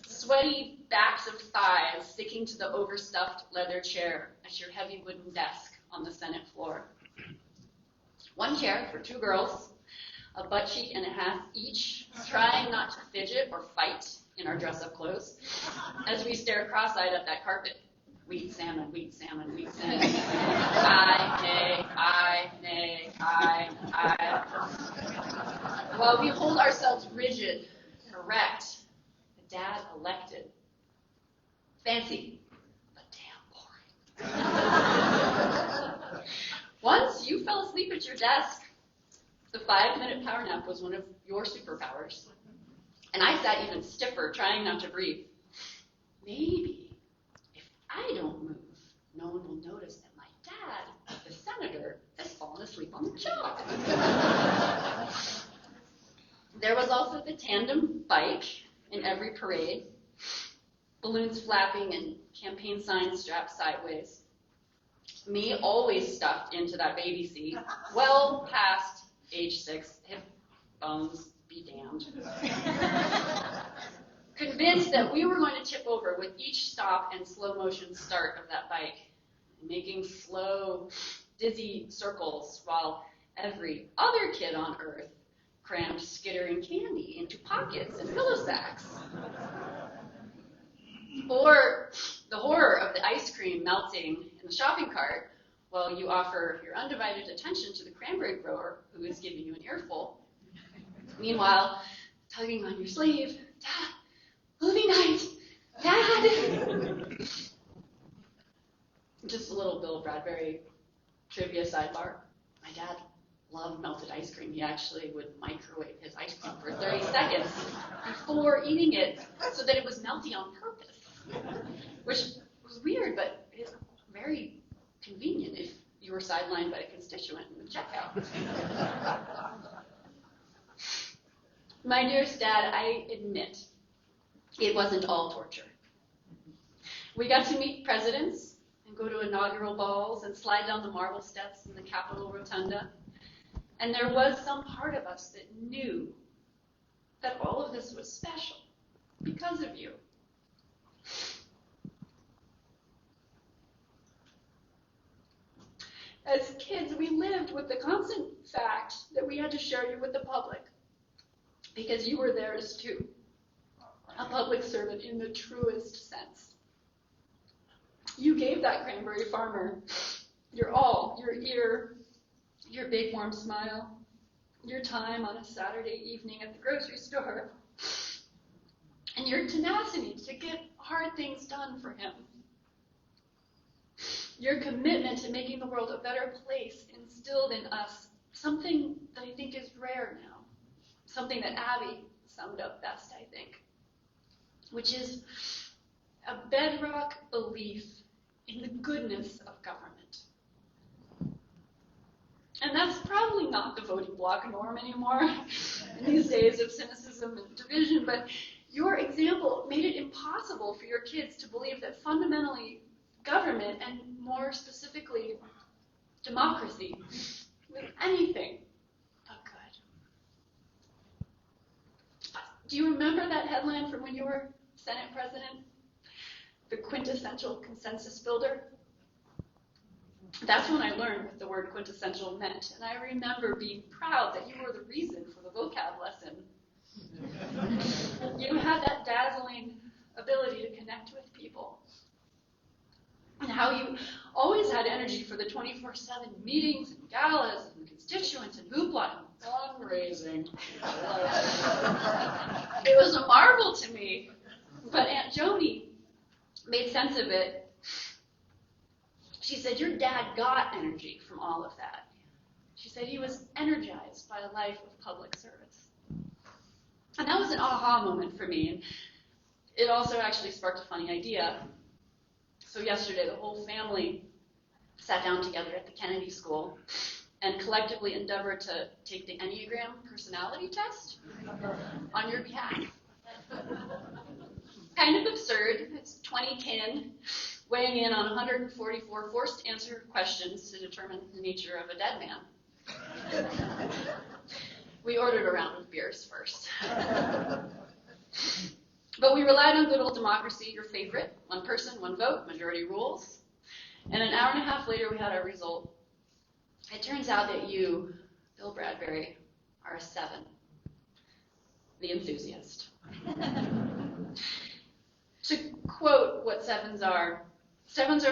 Sweaty backs of thighs sticking to the overstuffed leather chair at your heavy wooden desk on the Senate floor. One chair for 2 girls, a butt cheek and a half each, trying not to fidget or fight in our dress-up clothes as we stare cross-eyed at that carpet. Wheat salmon, wheat salmon, wheat salmon. I, nay, I. While we hold ourselves rigid, erect, the dad elected. Fancy, but damn boring. Once you fell asleep at your desk, the 5-minute power nap was one of your superpowers. And I sat even stiffer, trying not to breathe. Maybe if I don't move, no one will notice that my dad, the senator, has fallen asleep on the job. There was also the tandem bike in every parade, balloons flapping and campaign signs strapped sideways. Me always stuffed into that baby seat, well past age 6, hip bones be damned. Convinced that we were going to tip over with each stop and slow motion start of that bike, making slow, dizzy circles while every other kid on earth crammed skittering candy into pockets and pillow sacks. Or the horror of the ice cream melting in the shopping cart while you offer your undivided attention to the cranberry grower who is giving you an earful. Meanwhile, tugging on your sleeve, Dad, movie night, Dad! Just a little Bill Bradbury trivia sidebar. My dad loved melted ice cream. He actually would microwave his ice cream for 30 seconds before eating it so that it was melty on purpose, which was weird, but it's very convenient if you were sidelined by a constituent in the checkout. My dearest Dad, I admit it wasn't all torture. We got to meet presidents and go to inaugural balls and slide down the marble steps in the Capitol Rotunda. And there was some part of us that knew that all of this was special because of you. As kids, we lived with the constant fact that we had to share you with the public because you were theirs too. A public servant in the truest sense. You gave that cranberry farmer your all, your ear, your big warm smile, your time on a Saturday evening at the grocery store, and your tenacity to get hard things done for him. Your commitment to making the world a better place instilled in us something that I think is rare now, something that Abby summed up best, I think, which is a bedrock belief in the goodness of government. And that's probably not the voting bloc norm anymore in these days of cynicism and division, but your example made it impossible for your kids to believe that fundamentally government, and more specifically democracy, was anything but good. Do you remember that headline from when you were Senate President? The quintessential consensus builder? That's when I learned what the word quintessential meant, and I remember being proud that you were the reason for the vocab lesson. You had that dazzling ability to connect with people, and how you always had energy for the 24/7 meetings and galas and constituents and hoopla and fundraising. It was a marvel to me, but Aunt Joni made sense of it. She said, your dad got energy from all of that. She said he was energized by a life of public service. And that was an aha moment for me. And it also actually sparked a funny idea. So yesterday, the whole family sat down together at the Kennedy School and collectively endeavored to take the Enneagram personality test on your behalf. Kind of absurd. It's 2010, weighing in on 144 forced answer questions to determine the nature of a dead man. We ordered a round of beers first. But we relied on good old democracy, your favorite, one person, one vote, majority rules. And an hour and a half later, we had our result. It turns out that you, Bill Bradbury, are a 7, the enthusiast. To quote what 7s are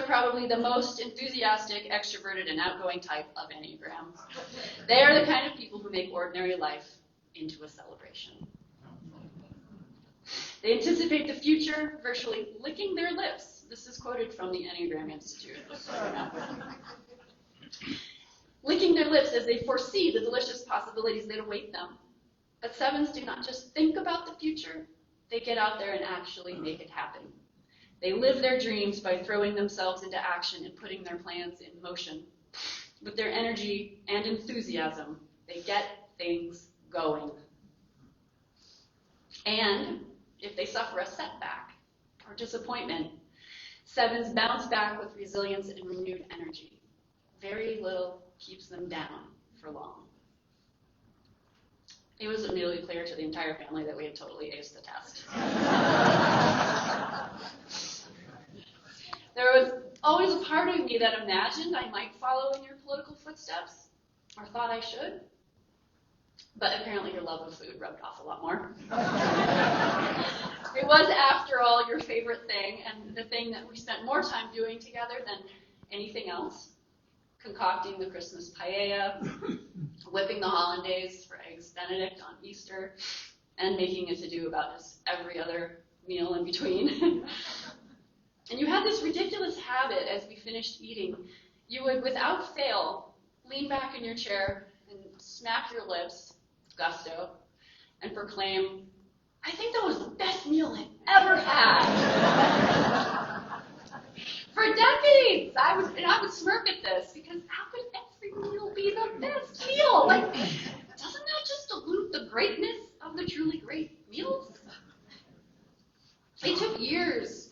probably the most enthusiastic, extroverted, and outgoing type of Enneagram. They are the kind of people who make ordinary life into a celebration. They anticipate the future, virtually licking their lips. This is quoted from the Enneagram Institute. Licking their lips as they foresee the delicious possibilities that await them. But 7s do not just think about the future, they get out there and actually make it happen. They live their dreams by throwing themselves into action and putting their plans in motion. With their energy and enthusiasm, they get things going. And if they suffer a setback or disappointment, 7s bounce back with resilience and renewed energy. Very little keeps them down for long. It was immediately clear to the entire family that we had totally aced the test. There was always a part of me that imagined I might follow in your political footsteps, or thought I should. But apparently your love of food rubbed off a lot more. It was, after all, your favorite thing, and the thing that we spent more time doing together than anything else. Concocting the Christmas paella, whipping the hollandaise for eggs Benedict on Easter, and making a to-do about just every other meal in between. And you had this ridiculous habit as we finished eating. You would, without fail, lean back in your chair and smack your lips, gusto, and proclaim, "I think that was the best meal I've ever had." For decades, I would smirk at this, because how could every meal be the best meal? Like, doesn't that just dilute the greatness of the truly great meals? It took years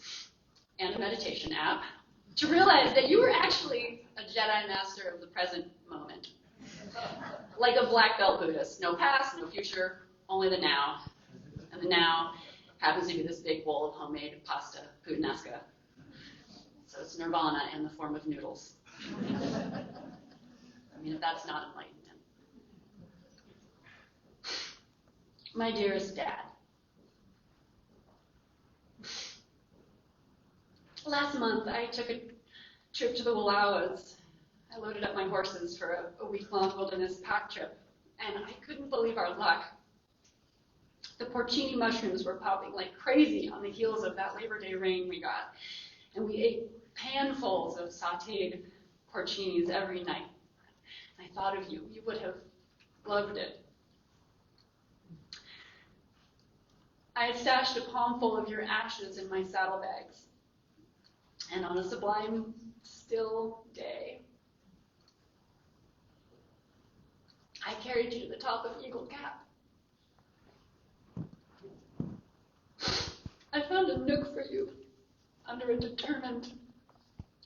and a meditation app to realize that you were actually a Jedi master of the present moment. Like a black belt Buddhist. No past, no future, only the now. And the now happens to be this big bowl of homemade pasta puttanesca. So it's nirvana in the form of noodles. I mean, if that's not enlightenment. My dearest Dad, last month I took a trip to the Wallowas. I loaded up my horses for a week-long wilderness pack trip, and I couldn't believe our luck. The porcini mushrooms were popping like crazy on the heels of that Labor Day rain we got, and we ate panfuls of sautéed porcinis every night. I thought of you. You would have loved it. I had stashed a palmful of your ashes in my saddlebags. And on a sublime, still day, I carried you to the top of Eagle Cap. I found a nook for you under a determined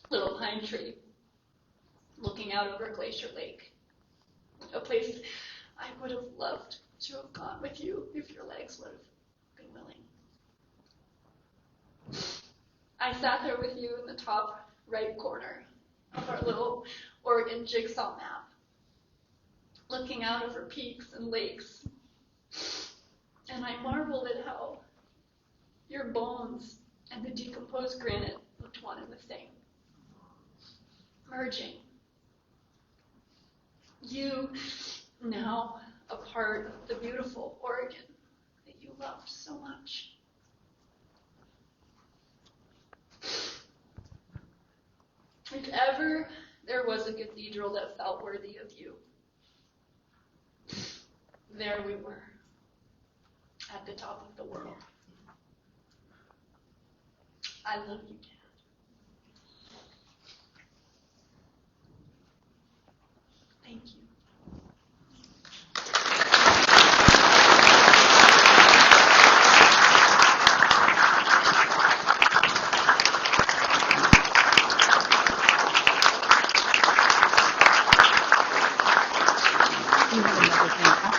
little pine tree, looking out over Glacier Lake, a place I would have loved to have gone with you if your legs would have been willing. I sat there with you in the top right corner of our little Oregon jigsaw map, looking out over peaks and lakes, and I marveled at how your bones and the decomposed granite looked one and the same, merging. You, now a part of the beautiful Oregon that you loved so much. If ever there was a cathedral that felt worthy of you, there we were, at the top of the world. I love you, Dad.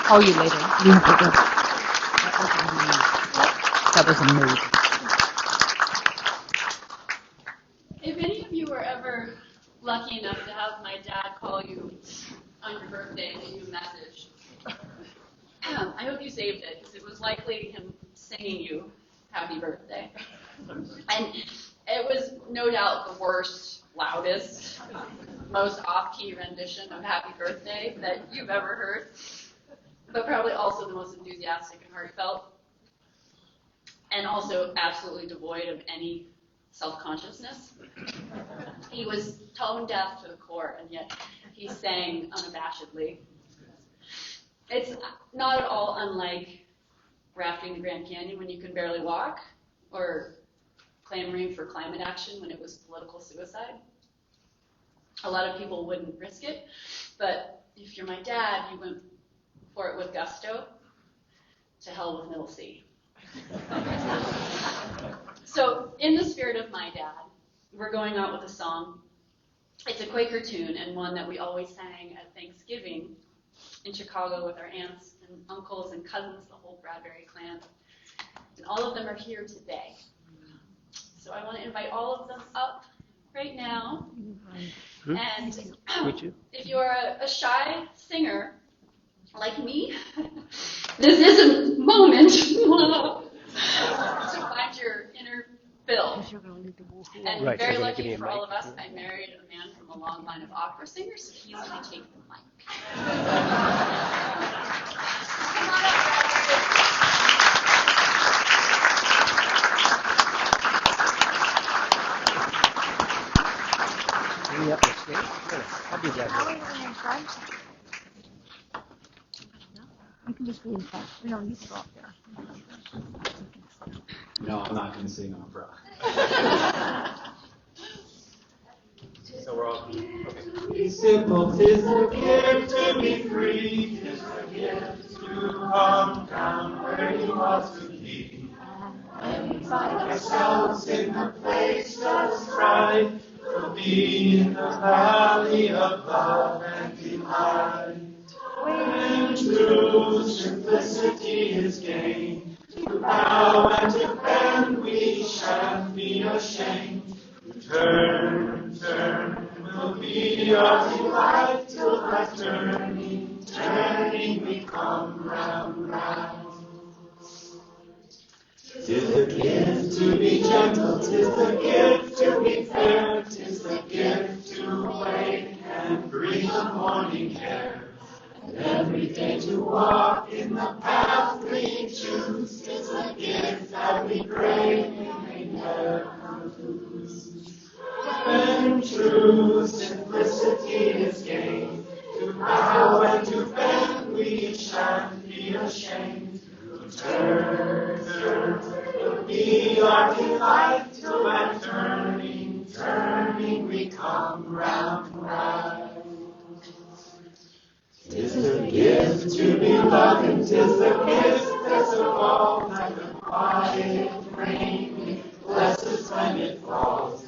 call you later. You have to go. That was amazing. If any of you were ever lucky enough to have my dad call you on your birthday and leave you a message, I hope you saved it, because it was likely him singing you happy birthday. And it was no doubt the worst, loudest, most off-key rendition of happy birthday that you've ever heard, but probably also the most enthusiastic and heartfelt, and also absolutely devoid of any self-consciousness. He was tone deaf to the core, and yet he sang unabashedly. It's not at all unlike rafting the Grand Canyon when you can barely walk, or clamoring for climate action when it was political suicide. A lot of people wouldn't risk it, but if you're my dad, you went for it with gusto. To hell with Middle C. So, in the spirit of my dad, we're going out with a song. It's a Quaker tune, and one that we always sang at Thanksgiving in Chicago with our aunts and uncles and cousins, the whole Bradbury clan. And all of them are here today. So I want to invite all of them up right now. And if you're a shy singer like me, this is a moment to find your inner Bill. And Right, very you're gonna lucky give me a for all mic. of us, I married a man from a long line of opera singers, so he's going to take the mic. Come on up, Bring me up the stage. Sure. I'll do that. You can just be in front. No, you can go up there. No, I'm not going to sing opera. So we're all okay. Be simple, 'tis the gift to be free, 'tis the gift to come down where you ought to be. When we find ourselves in the place just right, we'll be in the valley of love and delight. When true simplicity is gained, to bow and to bend we shan't be ashamed. Turn, turn, will be our delight till by turning, turning we come round, round. 'Tis the gift to be gentle, 'tis the gift to be fair, 'tis the gift to wake and breathe the morning air. And every day to walk in the path we choose, 'tis the gift that we pray we may never lose. When true simplicity is gained, to bow and to bend we shan't be ashamed. To turn, turn, will be our delight till by turning, turning we come round, round. 'Tis the gift to be loving, 'tis the gift that's of all, like the quiet rain, blesses when it falls.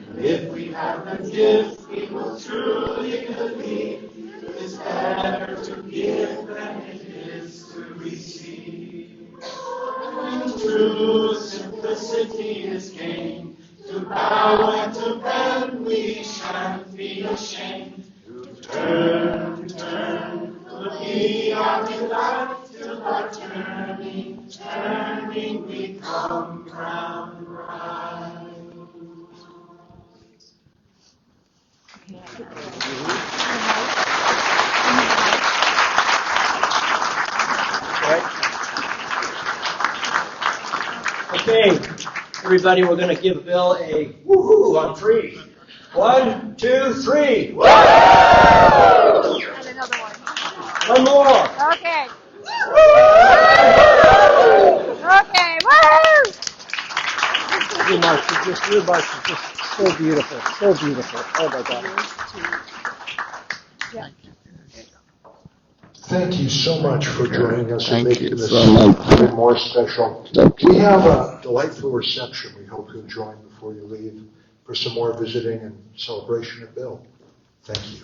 And if we have the gift, we will truly believe it is better to give than it is to receive. When true simplicity is gained, to bow and to bend we shan't be ashamed. To turn, turn, will be our delight till by turning, turning we come round, round. Okay, everybody, we're going to give Bill a woohoo on 3. 1, 2, 3. Woo! And another one. One more. Okay. Okay, woo! Your march is just so beautiful, so beautiful. Oh my God. Yeah. Thank you so much for joining us and Thank making you this so much. even more special. We have a delightful reception we hope you'll join before you leave for some more visiting and celebration of Bill. Thank you.